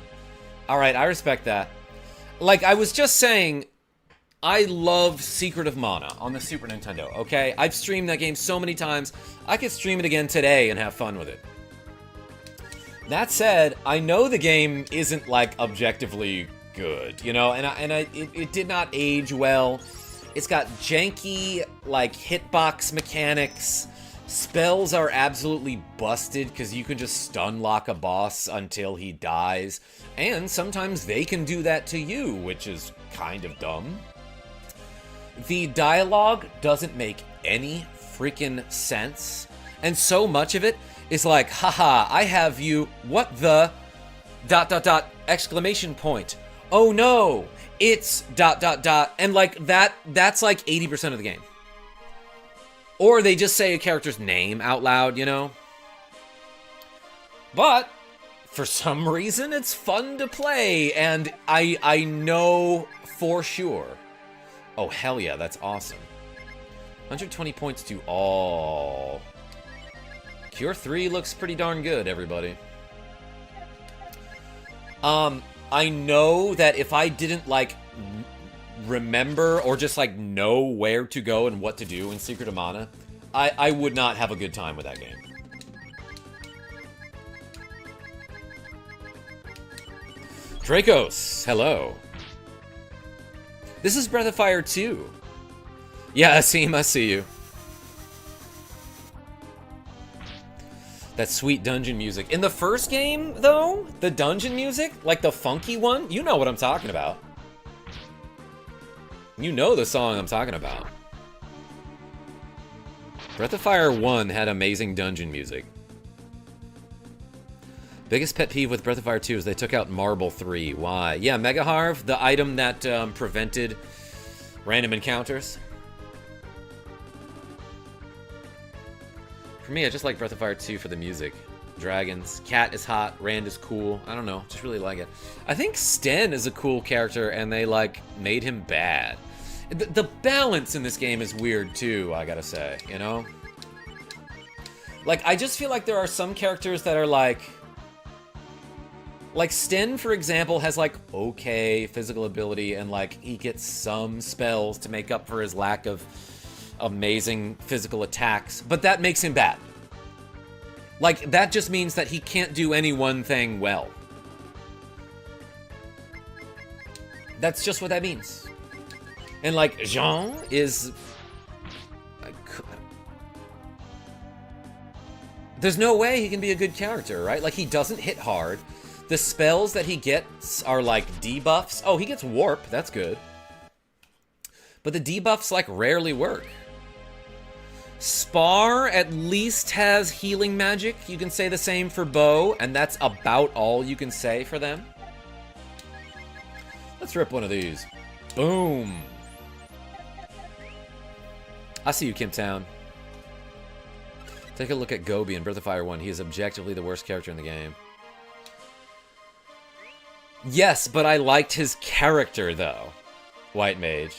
Alright, I respect that. Like, I was just saying, I love Secret of Mana on the Super Nintendo, okay? I've streamed that game so many times, I could stream it again today and have fun with it. That said, I know the game isn't, like, objectively good, you know? And it did not age well. It's got janky, like, hitbox mechanics. Spells are absolutely busted because you can just stun lock a boss until he dies. And sometimes they can do that to you, which is kind of dumb. The dialogue doesn't make any freaking sense. And so much of it is like, haha, I have you, what the... ... exclamation point. Oh no! It's ... and like that's like 80% of the game. Or they just say a character's name out loud, you know? But for some reason it's fun to play, and I know for sure. Oh hell yeah, that's awesome. 120 points to all. Cure 3 looks pretty darn good, everybody. I know that if I didn't, like, remember or just, like, know where to go and what to do in Secret of Mana, I would not have a good time with that game. Dracos, hello. This is Breath of Fire 2. Yeah, Asim, I see you. That sweet dungeon music. In the first game, though, the dungeon music, like the funky one, you know what I'm talking about. You know the song I'm talking about. Breath of Fire 1 had amazing dungeon music. Biggest pet peeve with Breath of Fire 2 is they took out Marble 3. Why? Yeah, Mega Harv, the item that prevented random encounters. For me, I just like Breath of Fire 2 for the music. Dragons. Cat is hot. Rand is cool. I don't know. Just really like it. I think Sten is a cool character, and they, like, made him bad. The balance in this game is weird, too, I gotta say, you know? Like, I just feel like there are some characters that are, like... Like, Sten, for example, has, like, okay physical ability, and, like, he gets some spells to make up for his lack of amazing physical attacks, but that makes him bad. Like, that just means that he can't do any one thing well. That's just what that means. And, like, Jean is... There's no way he can be a good character, right? Like, he doesn't hit hard. The spells that he gets are, like, debuffs. Oh, he gets Warp. That's good. But the debuffs, like, rarely work. Spar at least has healing magic. You can say the same for Bo, and that's about all you can say for them. Let's rip one of these. Boom. I see you, Kimptown. Take a look at Gobi in Breath of Fire 1. He is objectively the worst character in the game. Yes, but I liked his character, though. White Mage.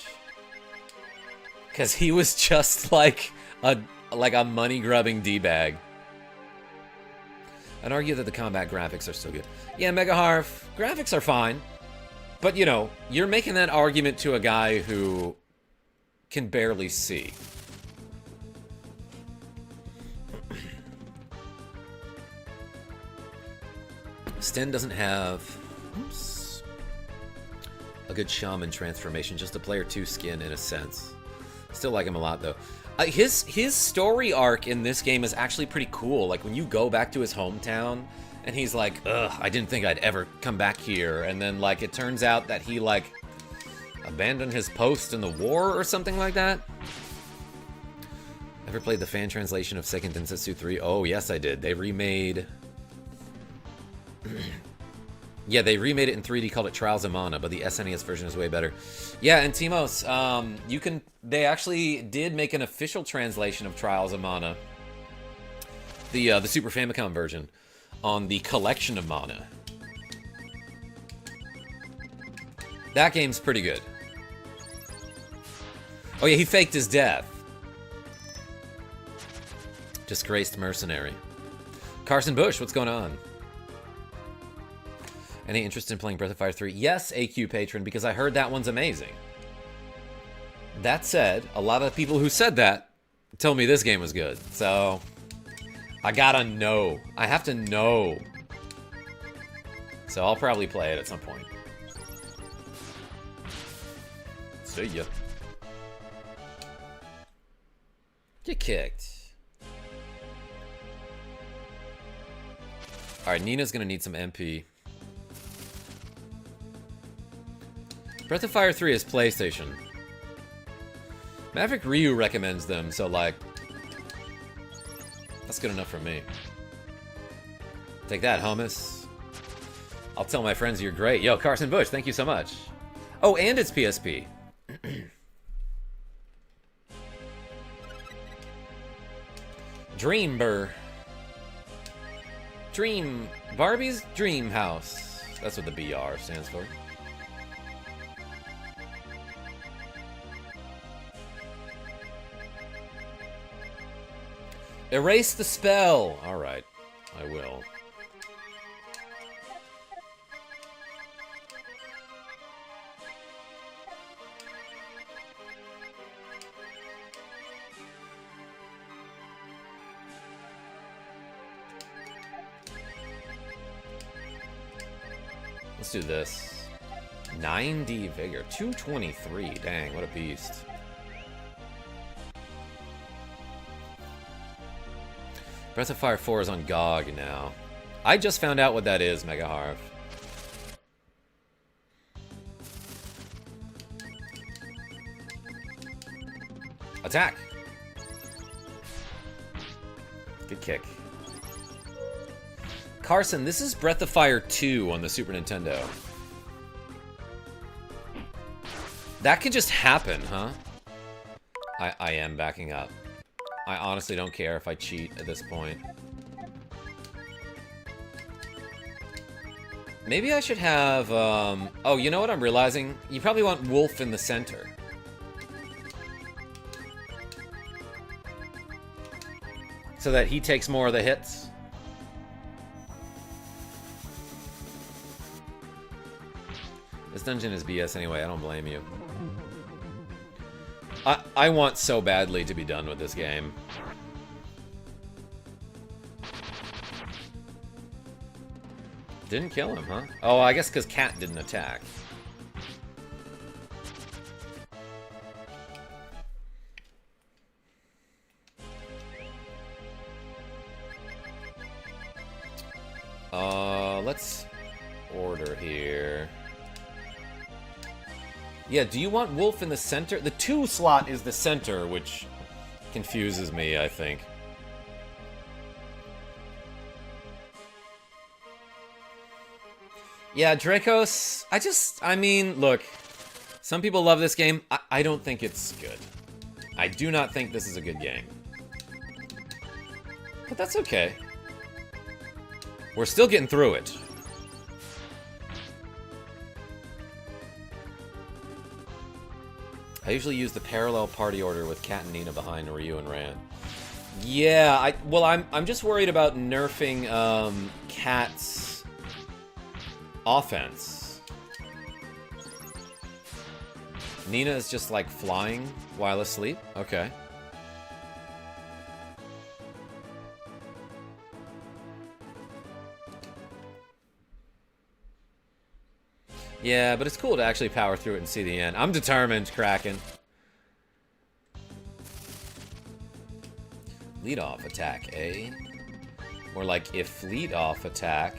Because he was just like a money-grubbing D-bag. I'd argue that the combat graphics are still good. Yeah, Mega Harf, graphics are fine. But, you know, you're making that argument to a guy who can barely see. Sten doesn't have a good shaman transformation, just a player 2 skin in a sense. Still like him a lot though. His story arc in this game is actually pretty cool. Like when you go back to his hometown and he's like, ugh, I didn't think I'd ever come back here. And then like it turns out that he like abandoned his post in the war or something like that. Ever played the fan translation of Seiken Densetsu 3? Oh, yes I did. They remade... yeah, they remade it in 3D, called it Trials of Mana, but the SNES version is way better. Yeah, and Timos, you can... They actually did make an official translation of Trials of Mana, the Super Famicom version, on the Collection of Mana. That game's pretty good. Oh yeah, he faked his death. Disgraced mercenary. Carson Bush, what's going on? Any interest in playing Breath of Fire 3? Yes, AQ Patron, because I heard that one's amazing. That said, a lot of people who said that told me this game was good. So, I gotta know. I have to know. So I'll probably play it at some point. See ya. Get kicked. Alright, Nina's gonna need some MP. Breath of Fire 3 is PlayStation. Maverick Ryu recommends them, so like... that's good enough for me. Take that, hummus. I'll tell my friends you're great. Yo, Carson Bush, thank you so much. Oh, and it's PSP. Dreamber. Barbie's Dream House. That's what the BR stands for. Erase the spell. All right, I will. Let's do this. 90 vigor, 223. Dang, what a beast. Breath of Fire 4 is on GOG now. I just found out what that is, Mega Harv. Attack! Good kick. Carson, this is Breath of Fire 2 on the Super Nintendo. That could just happen, huh? I am backing up. I honestly don't care if I cheat at this point. Maybe I should have, oh, you know what I'm realizing? You probably want Wolf in the center. So that he takes more of the hits. This dungeon is BS anyway, I don't blame you. I want so badly to be done with this game. Didn't kill him, huh? Oh, I guess because Cat didn't attack. Let's order here. Yeah, do you want Wolf in the center? The 2 slot is the center, which confuses me, I think. Yeah, Dracos, I mean, look, some people love this game. I don't think it's good. I do not think this is a good game. But that's okay. We're still getting through it. I usually use the parallel party order with Kat and Nina behind Ryu and Ran. Yeah, well, I'm just worried about nerfing Cat's offense. Nina is just like flying while asleep. Okay. Yeah, but it's cool to actually power through it and see the end. I'm determined, Kraken. Lead off attack, eh? More like if lead off attack.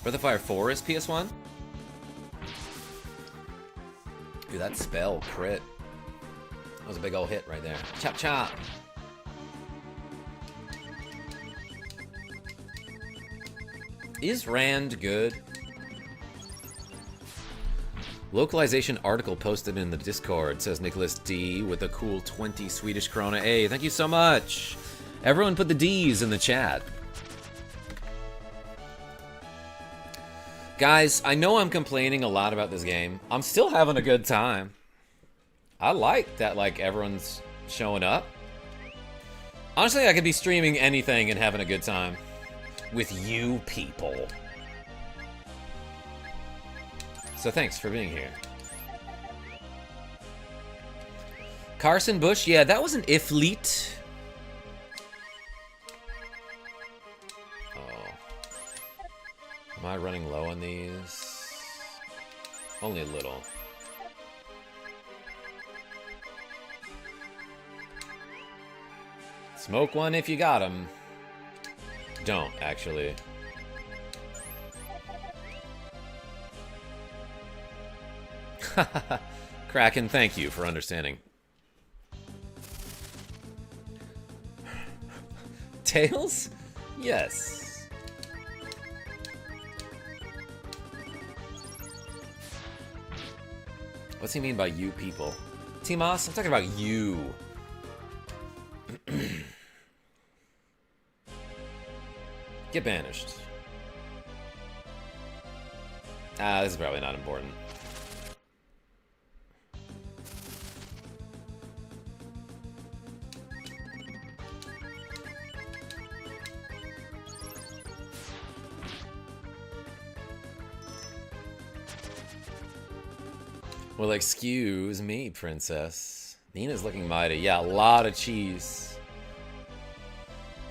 Breath of Fire 4 is PS1? Dude, that spell crit. That was a big old hit right there. Chop chop! Is Rand good? Localization article posted in the Discord, says Nicholas D with a cool 20 Swedish krona. Hey, thank you so much. Everyone put the D's in the chat. Guys, I know I'm complaining a lot about this game. I'm still having a good time. I like that, like, everyone's showing up. Honestly, I could be streaming anything and having a good time. With you people. So thanks for being here. Carson Bush, yeah, that was an ifleet. Oh. Am I running low on these? Only a little. Smoke one if you got 'em. Don't, actually. Kraken, thank you for understanding. Tails? Yes. What's he mean by you people? T-Moss, I'm talking about you. Get banished. This is probably not important. Well, excuse me, princess. Nina's looking mighty. Yeah, a lot of cheese.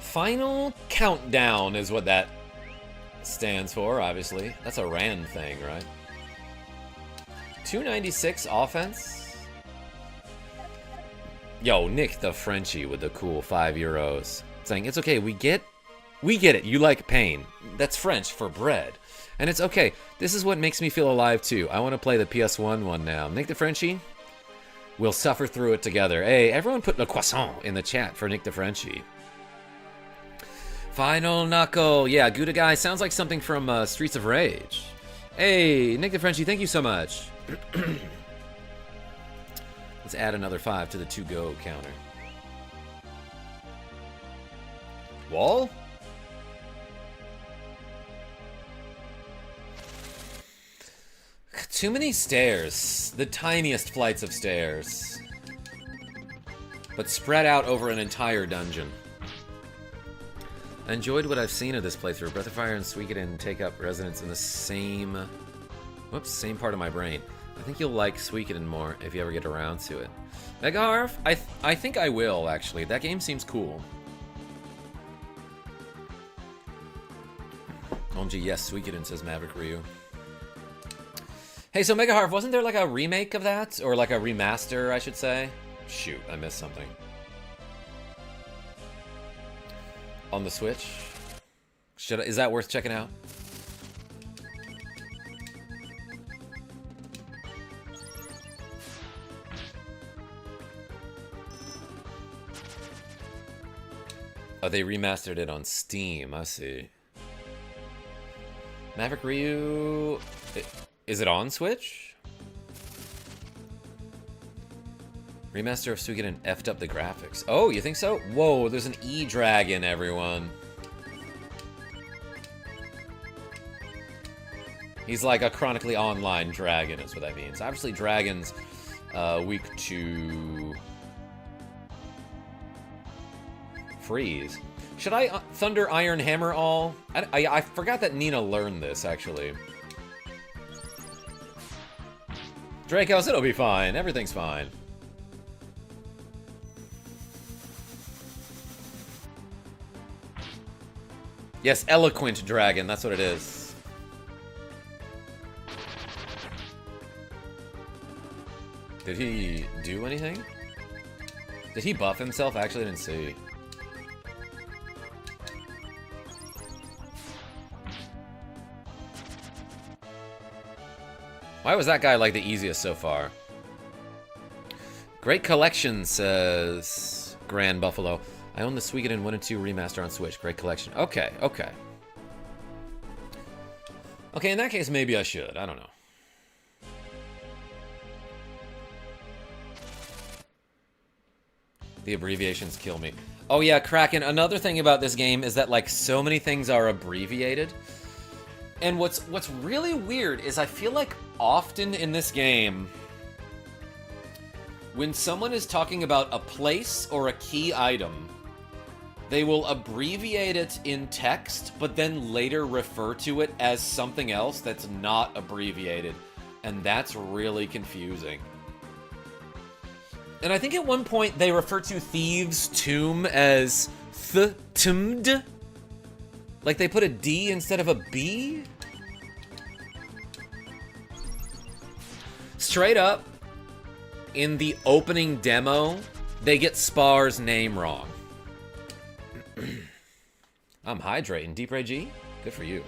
Final countdown is what that stands for, obviously. That's a Rand thing, right? 296 offense? Yo, Nick the Frenchie with the cool €5. Saying, it's okay, we get it. You like pain. That's French for bread. And it's okay. This is what makes me feel alive, too. I want to play the PS1 one now. Nick the Frenchie? We'll suffer through it together. Hey, everyone put le croissant in the chat for Nick the Frenchie. Final knuckle. Yeah, Gouda guy sounds like something from Streets of Rage. Hey, Nick the Frenchie, thank you so much. Let's add another 5 to the to-go counter. Wall? Too many stairs. The tiniest flights of stairs. But spread out over an entire dungeon. I enjoyed what I've seen of this playthrough. Breath of Fire and Suikoden take up residence in the same part of my brain. I think you'll like Suikoden more if you ever get around to it. Megaharf? I think I will, actually. That game seems cool. OMG, yes, Suikoden, says Maverick Ryu. Hey, so Megaharf, wasn't there like a remake of that? Or like a remaster, I should say? Shoot, I missed something. On the Switch? Is that worth checking out? Oh, they remastered it on Steam. I see. Maverick Ryu... Is it on Switch? Remaster of Suikoden effed up the graphics. Oh, you think so? Whoa, there's an E-Dragon, everyone. He's like a chronically online dragon, is what that means. Obviously, dragons weak to freeze. Should I Thunder Iron Hammer all? I forgot that Nina learned this, actually. Dracos, it'll be fine. Everything's fine. Yes, Eloquent Dragon, that's what it is. Did he do anything? Did he buff himself? I actually didn't see. Why was that guy like the easiest so far? Great collection, says Grand Buffalo. I own the Suikoden 1 and 2 remaster on Switch. Great collection. Okay, okay. Okay, in that case, maybe I should. I don't know. The abbreviations kill me. Oh yeah, Kraken, another thing about this game is that, like, so many things are abbreviated. And what's really weird is I feel like often in this game, when someone is talking about a place or a key item, they will abbreviate it in text, but then later refer to it as something else that's not abbreviated. And that's really confusing. And I think at one point they refer to Thieves' Tomb as Th-Tumd. Like they put a D instead of a B? Straight up, in the opening demo, they get Spar's name wrong. I'm hydrating. Deep Ray G? Good for you.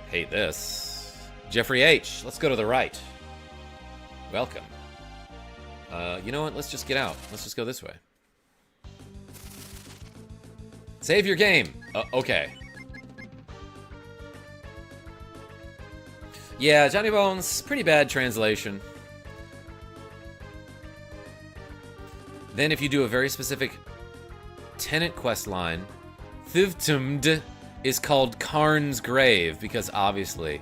Hate this. Jeffrey H. Let's go to the right. Welcome. You know what? Let's just get out. Let's just go this way. Save your game. Okay. Yeah, Johnny Bones, pretty bad translation. Then if you do a very specific tenant quest line, Thivtumd is called Karn's Grave, because obviously.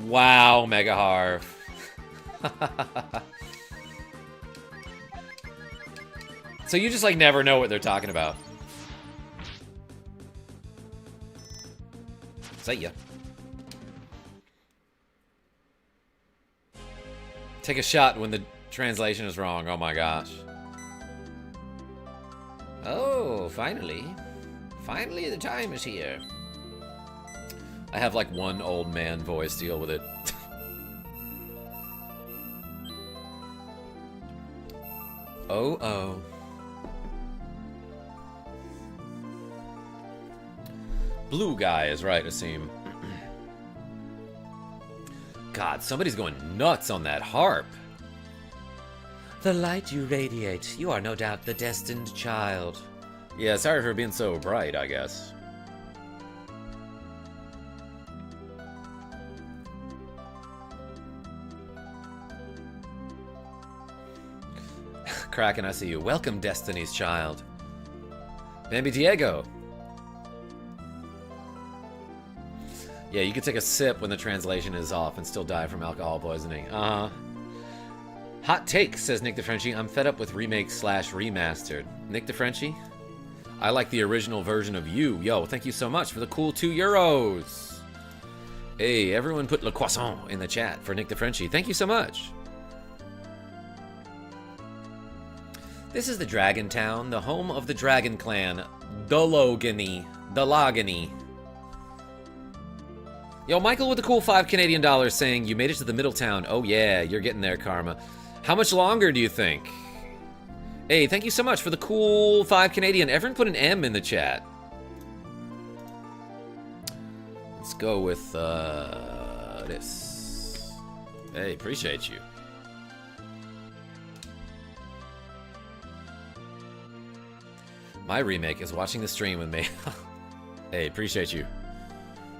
Wow, Mega Harv. So you just like never know what they're talking about. See ya. Take a shot when the translation is wrong. Oh my gosh. Oh, finally. Finally the time is here. I have like one old man voice to deal with it. Oh. Blue guy is right, Asim. God, somebody's going nuts on that harp. The light you radiate. You are no doubt the destined child. Yeah, sorry for being so bright, I guess. Kraken, I see you. Welcome, Destiny's child. Bambi Diego. Yeah, you could take a sip when the translation is off and still die from alcohol poisoning. Uh-huh. Hot take, says Nick DeFrenchie. I'm fed up with remake/remastered. Nick DeFrenchie? I like the original version of you. Yo, thank you so much for the cool €2. Hey, everyone put Le Croissant in the chat for Nick DeFrenchie. Thank you so much. This is the Dragon Town, the home of the Dragon Clan, Dologany. Yo, Michael with the cool $5 Canadian saying, you made it to the middle town. Oh yeah, you're getting there, Karma. How much longer do you think? Hey, thank you so much for the cool $5 Canadian. Everyone put an M in the chat. Let's go with this. Hey, appreciate you. My remake is watching the stream with me. Hey, appreciate you.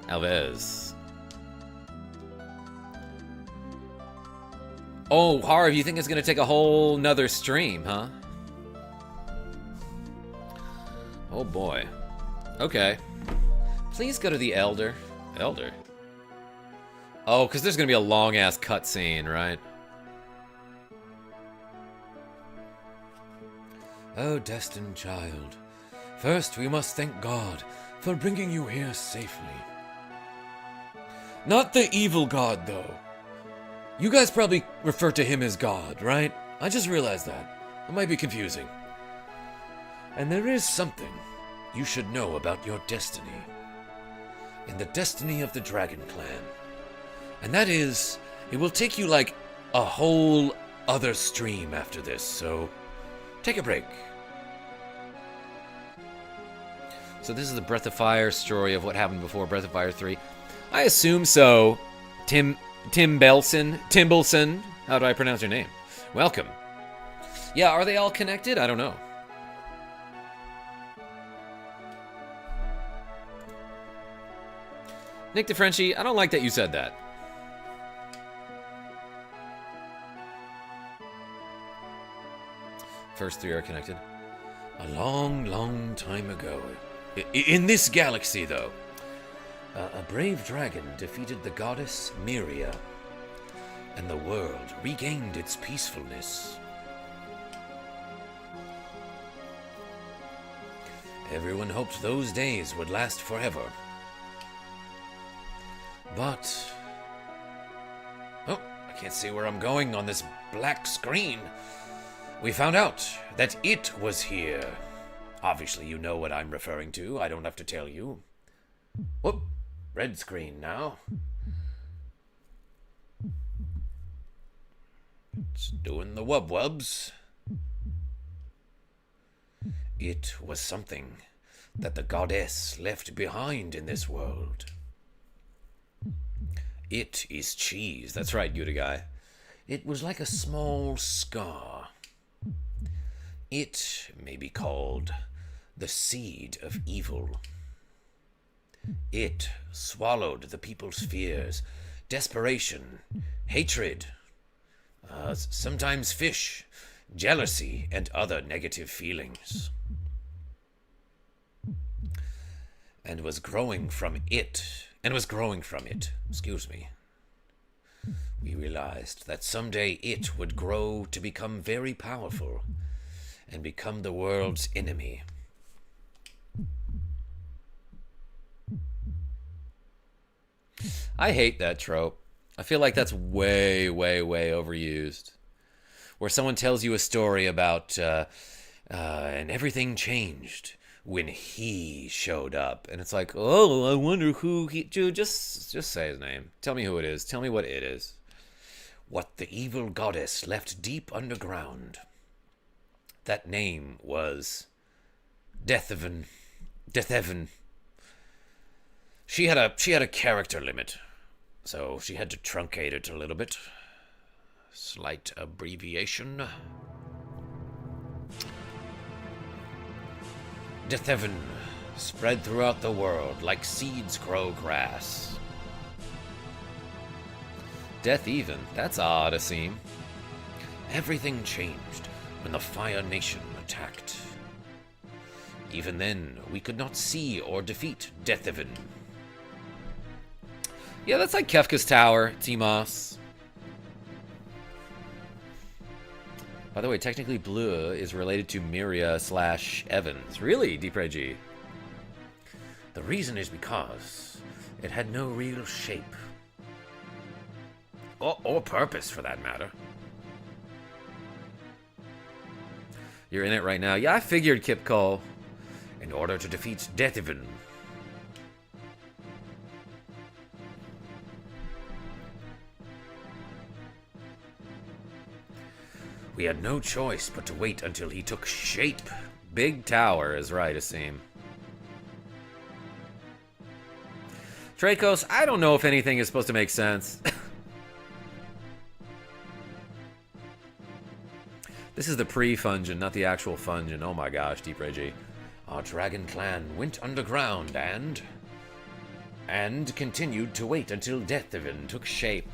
Alves. Oh, Harv, you think it's gonna take a whole nother stream, huh? Oh boy. Okay. Please go to the Elder. Elder? Oh, because there's going to be a long-ass cutscene, right? Oh, destined child. First, we must thank God for bringing you here safely. Not the evil God, though. You guys probably refer to him as God, right? I just realized that. It might be confusing. And there is something you should know about your destiny. And the destiny of the Dragon Clan. And that is, it will take you like a whole other stream after this, so take a break. So this is the Breath of Fire story of what happened before Breath of Fire 3. I assume so. Timbleson. How do I pronounce your name? Welcome. Yeah, are they all connected? I don't know. Nick DeFrenchie, I don't like that you said that. First three are connected. A long, long time ago. In this galaxy, though, a brave dragon defeated the goddess Myria, and the world regained its peacefulness. Everyone hoped those days would last forever. But... oh, I can't see where I'm going on this black screen. We found out that it was here. Obviously, you know what I'm referring to. I don't have to tell you. Whoop, red screen now. It's doing the wub-wubs. It was something that the goddess left behind in this world. It is cheese. That's right, Yuta guy. It was like a small scar. It may be called the seed of evil. It swallowed the people's fears, desperation, hatred, sometimes fish, jealousy, and other negative feelings. And was growing from it, we realized that someday it would grow to become very powerful and become the world's enemy. I hate that trope. I feel like that's way, way, way overused. Where someone tells you a story about, and everything changed when he showed up. And it's like, oh, I wonder who he... Dude, just say his name. Tell me who it is. Tell me what it is. What the evil goddess left deep underground. That name was Deathevan. She had a character limit, so she had to truncate it a little bit. Slight abbreviation. Deathevan spread throughout the world like seeds grow grass. Death even. That's odd to seem. Everything changed when the Fire Nation attacked. Even then, we could not see or defeat Deathevan. Yeah, that's like Kefka's Tower, Timos. By the way, technically Blue is related to Myria/Evans. Really, Deep-Ray-G? The reason is because it had no real shape. Or purpose, for that matter. You're in it right now. Yeah, I figured, Kip Cole. In order to defeat Deathevan, we had no choice but to wait until he took shape. Big Tower is right, Asim. Tracos, I don't know if anything is supposed to make sense. This is the pre-Fungin, not the actual Fungin. Oh my gosh, Deep Reggie. Our dragon clan went underground and continued to wait until Deathevan took shape.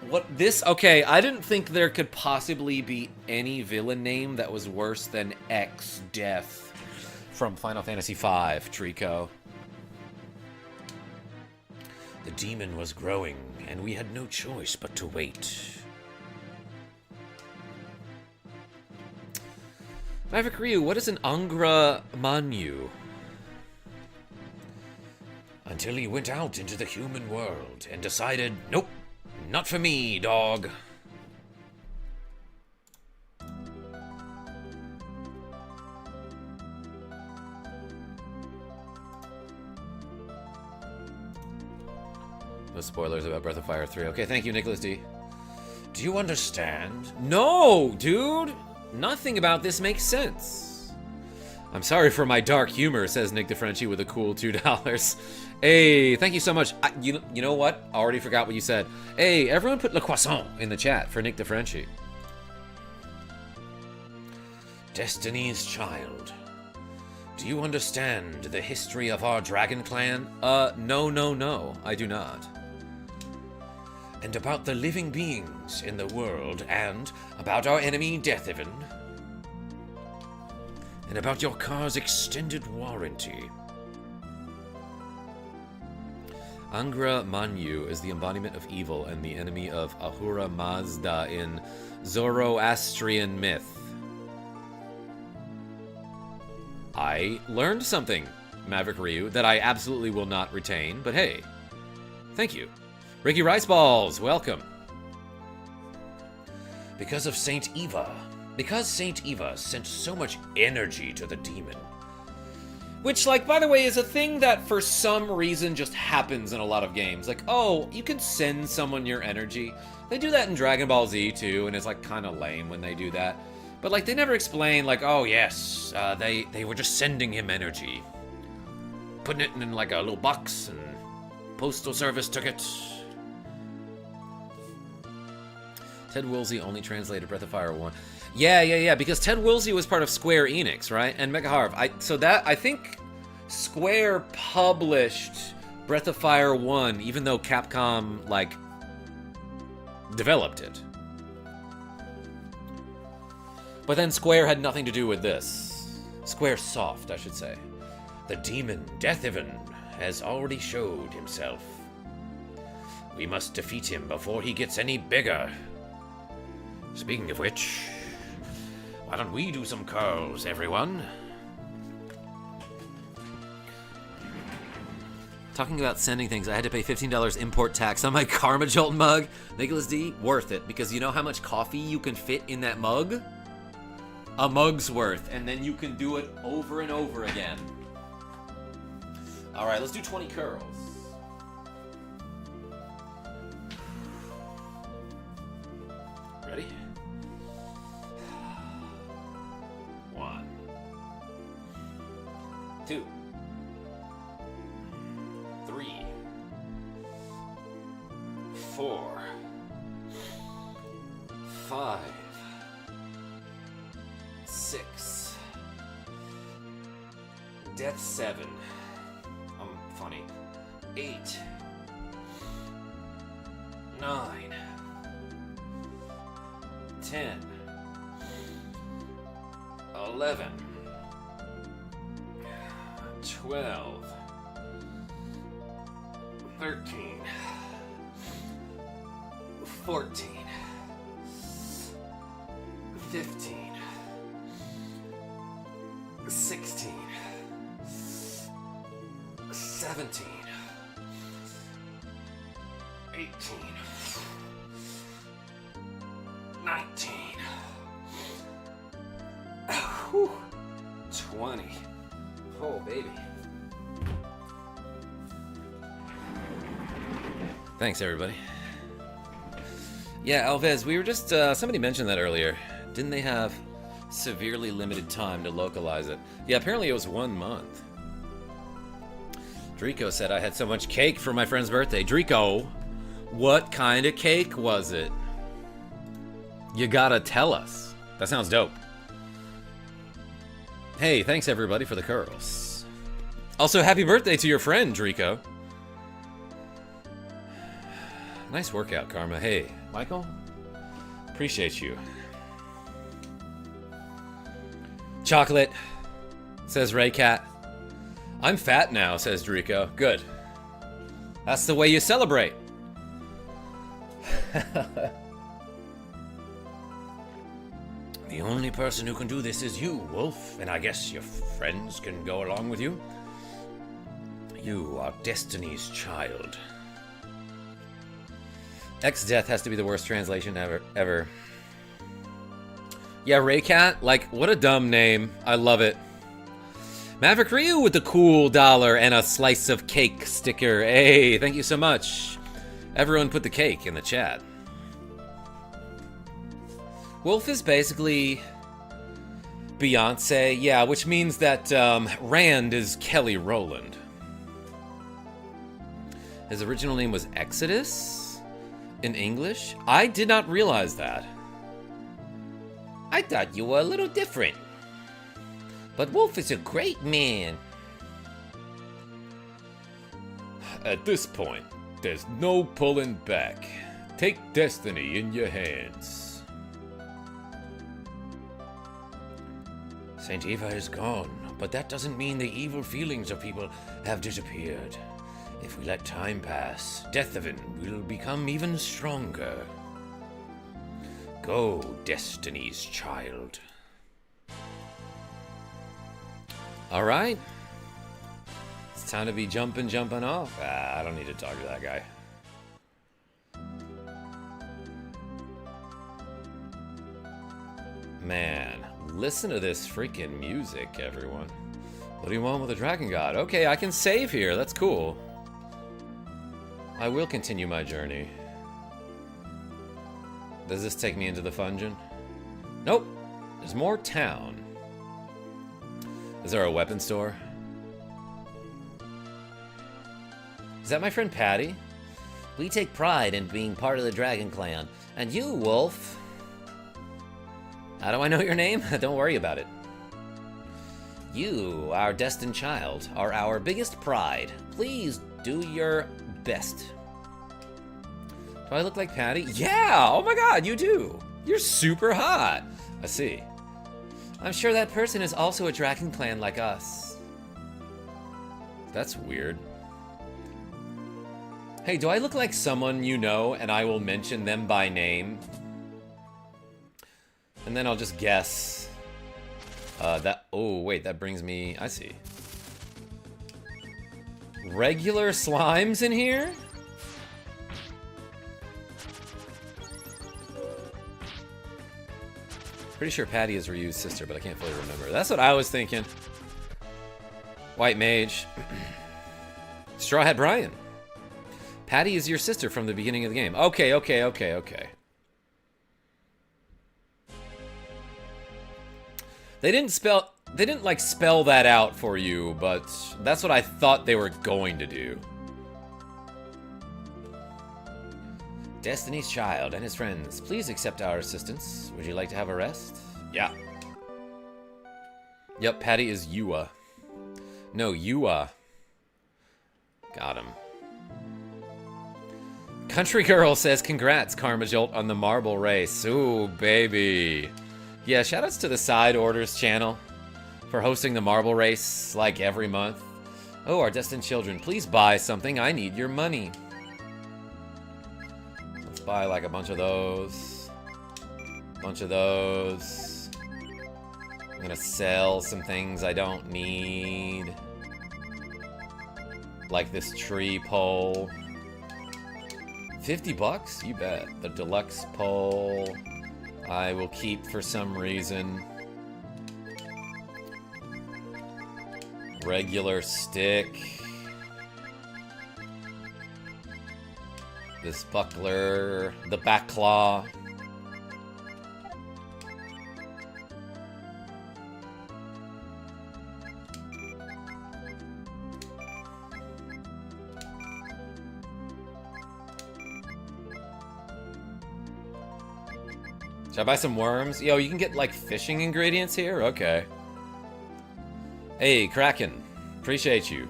What this? Okay, I didn't think there could possibly be any villain name that was worse than X Death from Final Fantasy V, Trico. The demon was growing, and we had no choice but to wait. Maverick Ryu, what is an Angra Manu? Until he went out into the human world and decided, nope, not for me, dog. No spoilers about Breath of Fire 3. Okay, thank you, Nicholas D. Do you understand? No, dude! Nothing about this makes sense. I'm sorry for my dark humor, says Nick DeFrenchie with a cool $2. Hey, thank you so much. You know what? I already forgot what you said. Hey, everyone put Le Croissant in the chat for Nick DeFrenchie. Destiny's child. Do you understand the history of our dragon clan? No, I do not. And about the living beings in the world, and about our enemy Deathaven, and about your car's extended warranty. Angra Manu is the embodiment of evil and the enemy of Ahura Mazda in Zoroastrian myth. I learned something, Maverick Ryu, that I absolutely will not retain, but hey, thank you. Ricky Riceballs, welcome. Because of Saint Eva. Because Saint Eva sent so much energy to the demon. Which, like, by the way, is a thing that for some reason just happens in a lot of games. Like, oh, you can send someone your energy. They do that in Dragon Ball Z, too, and it's, like, kind of lame when they do that. But, like, they never explain, like, oh, yes, they were just sending him energy. Putting it in, like, a little box, and postal service took it. Ted Woolsey only translated Breath of Fire 1. Yeah, because Ted Woolsey was part of Square Enix, right? And Mecha Harv. I think Square published Breath of Fire 1, even though Capcom, like, developed it. But then Square had nothing to do with this. Squaresoft, I should say. The demon, Deathaven, has already showed himself. We must defeat him before he gets any bigger. Speaking of which, why don't we do some curls, everyone? Talking about sending things, I had to pay $15 import tax on my KarmaJolt mug. Nicholas D, worth it, because you know how much coffee you can fit in that mug? A mug's worth, and then you can do it over and over again. All right, let's do 20 curls. Ready? 1, 2, 3, 4, 5, 6, Death 7. I'm funny. 8, 9, 10, 11, 12, 13, 14, 15, 16, 17, 18, 19, 20. Oh, baby. Thanks, everybody. Yeah, Alvez, we were just, somebody mentioned that earlier. Didn't they have severely limited time to localize it? Yeah, apparently it was 1 month. Drico said I had so much cake for my friend's birthday. Drico, what kind of cake was it? You gotta tell us. That sounds dope. Hey, thanks everybody for the curls. Also, happy birthday to your friend, Drico. Nice workout, Karma. Hey, Michael? Appreciate you. Chocolate. says Raycat. I'm fat now, says Drico. Good. That's the way you celebrate. The only person who can do this is you, Wolf, and I guess your friends can go along with you. You are Destiny's child. X-Death has to be the worst translation ever. Yeah, Raycat, like, what a dumb name. I love it. Maverick Ryu with the cool dollar and a slice of cake sticker. Hey, thank you so much. Everyone put the cake in the chat. Wolf is basically Beyonce, yeah, which means that Rand is Kelly Rowland. His original name was Exodus in English? I did not realize that. I thought you were a little different. But Wolf is a great man. At this point, there's no pulling back. Take destiny in your hands. Saint Eva is gone, but that doesn't mean the evil feelings of people have disappeared. If we let time pass, Deathaven will become even stronger. Go, Destiny's child. Alright. It's time to be jumping off. I don't need to talk to that guy. Man, listen to this freaking music, everyone. What do you want with a dragon god? Okay, I can save here. That's cool. I will continue my journey. Does this take me into the Fungeon? Nope. There's more town. Is there a weapon store? Is that my friend Patty? We take pride in being part of the Dragon Clan. And you, Wolf. How do I know your name? Don't worry about it. You, our destined child, are our biggest pride. Please do your best. Do I look like Patty? Yeah! Oh my god, you do! You're super hot! I see. I'm sure that person is also a Dragon Clan like us. That's weird. Hey, do I look like someone you know and I will mention them by name? And then I'll just guess. Oh, wait, that brings me... I see. Regular slimes in here? Pretty sure Patty is Ryu's sister, but I can't fully remember. That's what I was thinking. White Mage. Straw Hat Brian. Patty is your sister from the beginning of the game. Okay. They didn't like spell that out for you, but that's what I thought they were going to do. Destiny's child and his friends, please accept our assistance. Would you like to have a rest? Yeah. Yep, Patty is Yua. No, Yua. Got him. Country Girl says, congrats, KarmaJolt, on the marble race. Ooh, baby. Yeah, shoutouts to the Side Orders channel for hosting the marble race, like, every month. Oh, our destined children, please buy something. I need your money. Let's buy, like, a bunch of those. Bunch of those. I'm gonna sell some things I don't need. Like this tree pole. 50 bucks? You bet. The deluxe pole I will keep for some reason. Regular stick. This buckler. The back claw. Should I buy some worms? Yo, you can get, like, fishing ingredients here? Okay. Hey, Kraken. Appreciate you.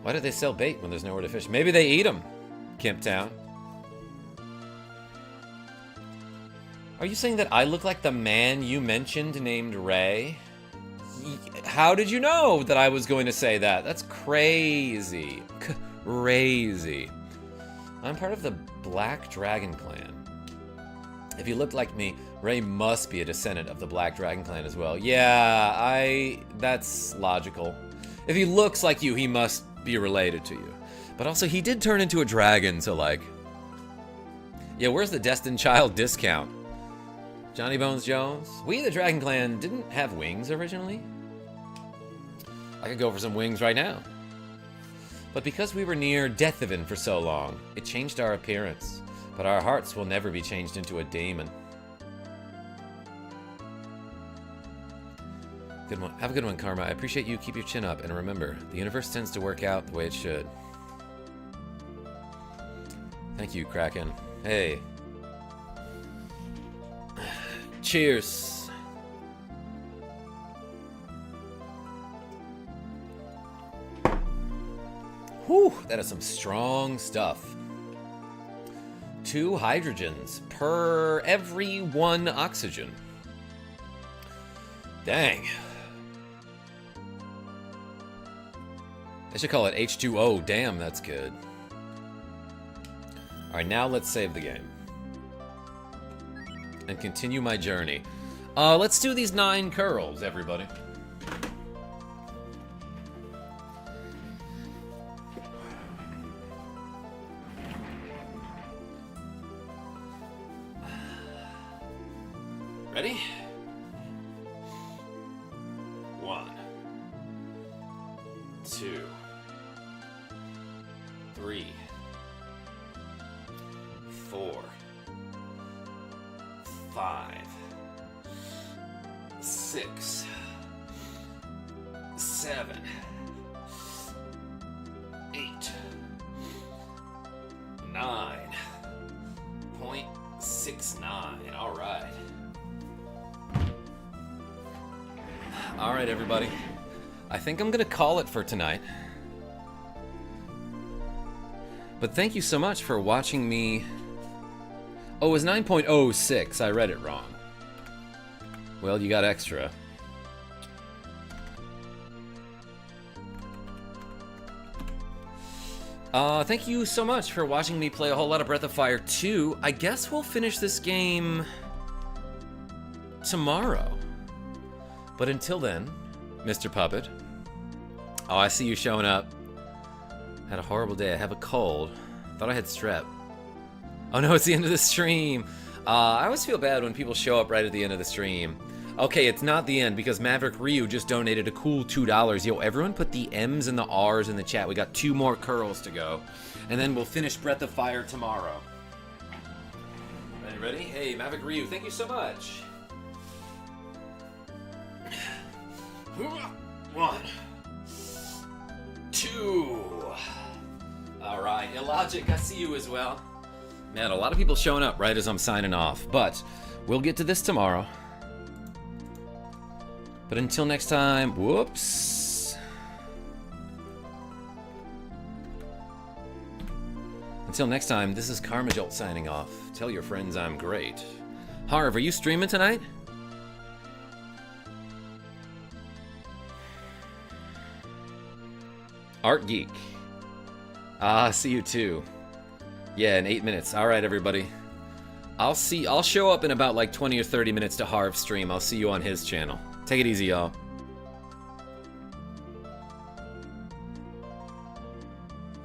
Why do they sell bait when there's nowhere to fish? Maybe they eat them, Kemptown. Are you saying that I look like the man you mentioned named Ray? How did you know that I was going to say that? That's crazy. Crazy. I'm part of the Black Dragon Clan. If you look like me, Ray must be a descendant of the Black Dragon Clan as well. Yeah, that's logical. If he looks like you, he must be related to you. But also, he did turn into a dragon, so like... Yeah, where's the Destined Child discount? Johnny Bones Jones? We, the Dragon Clan, didn't have wings originally. I could go for some wings right now. But because we were near Deathaven for so long, it changed our appearance. But our hearts will never be changed into a demon. Good one. Have a good one, Karma. I appreciate you. Keep your chin up. And remember, the universe tends to work out the way it should. Thank you, Kraken. Hey. Cheers. Whew, that is some strong stuff. 2 hydrogens per every 1 oxygen. Dang. I should call it H2O. Damn, that's good. Alright, now let's save the game. And continue my journey. Let's do these 9 curls, everybody. Ready? 1, 2, 3, 4, 5, 6, 7, 8, 9.69. All right. All right, everybody. I think I'm gonna call it for tonight. But thank you so much for watching me. Oh, it was 9.06. I read it wrong. Well, you got extra. Thank you so much for watching me play a whole lot of Breath of Fire 2. I guess we'll finish this game tomorrow. But until then, Mr. Puppet. Oh, I see you showing up. Had a horrible day. I have a cold. Thought I had strep. Oh no, it's the end of the stream. I always feel bad when people show up right at the end of the stream. Okay, it's not the end because Maverick Ryu just donated a cool $2. Yo, everyone put the M's and the R's in the chat. We got 2 more curls to go. And then we'll finish Breath of Fire tomorrow. Are you ready? Hey, Maverick Ryu, thank you so much. 1, 2. Alright, Illogic, I see you as well. Man, a lot of people showing up right as I'm signing off, but we'll get to this tomorrow. But until next time, whoops. Until next time, this is KarmaJolt signing off. Tell your friends I'm great. Harv, are you streaming tonight? Art Geek. See you too. Yeah, in 8 minutes. Alright, everybody. I'll show up in about like 20 or 30 minutes to Harv's stream. I'll see you on his channel. Take it easy, y'all.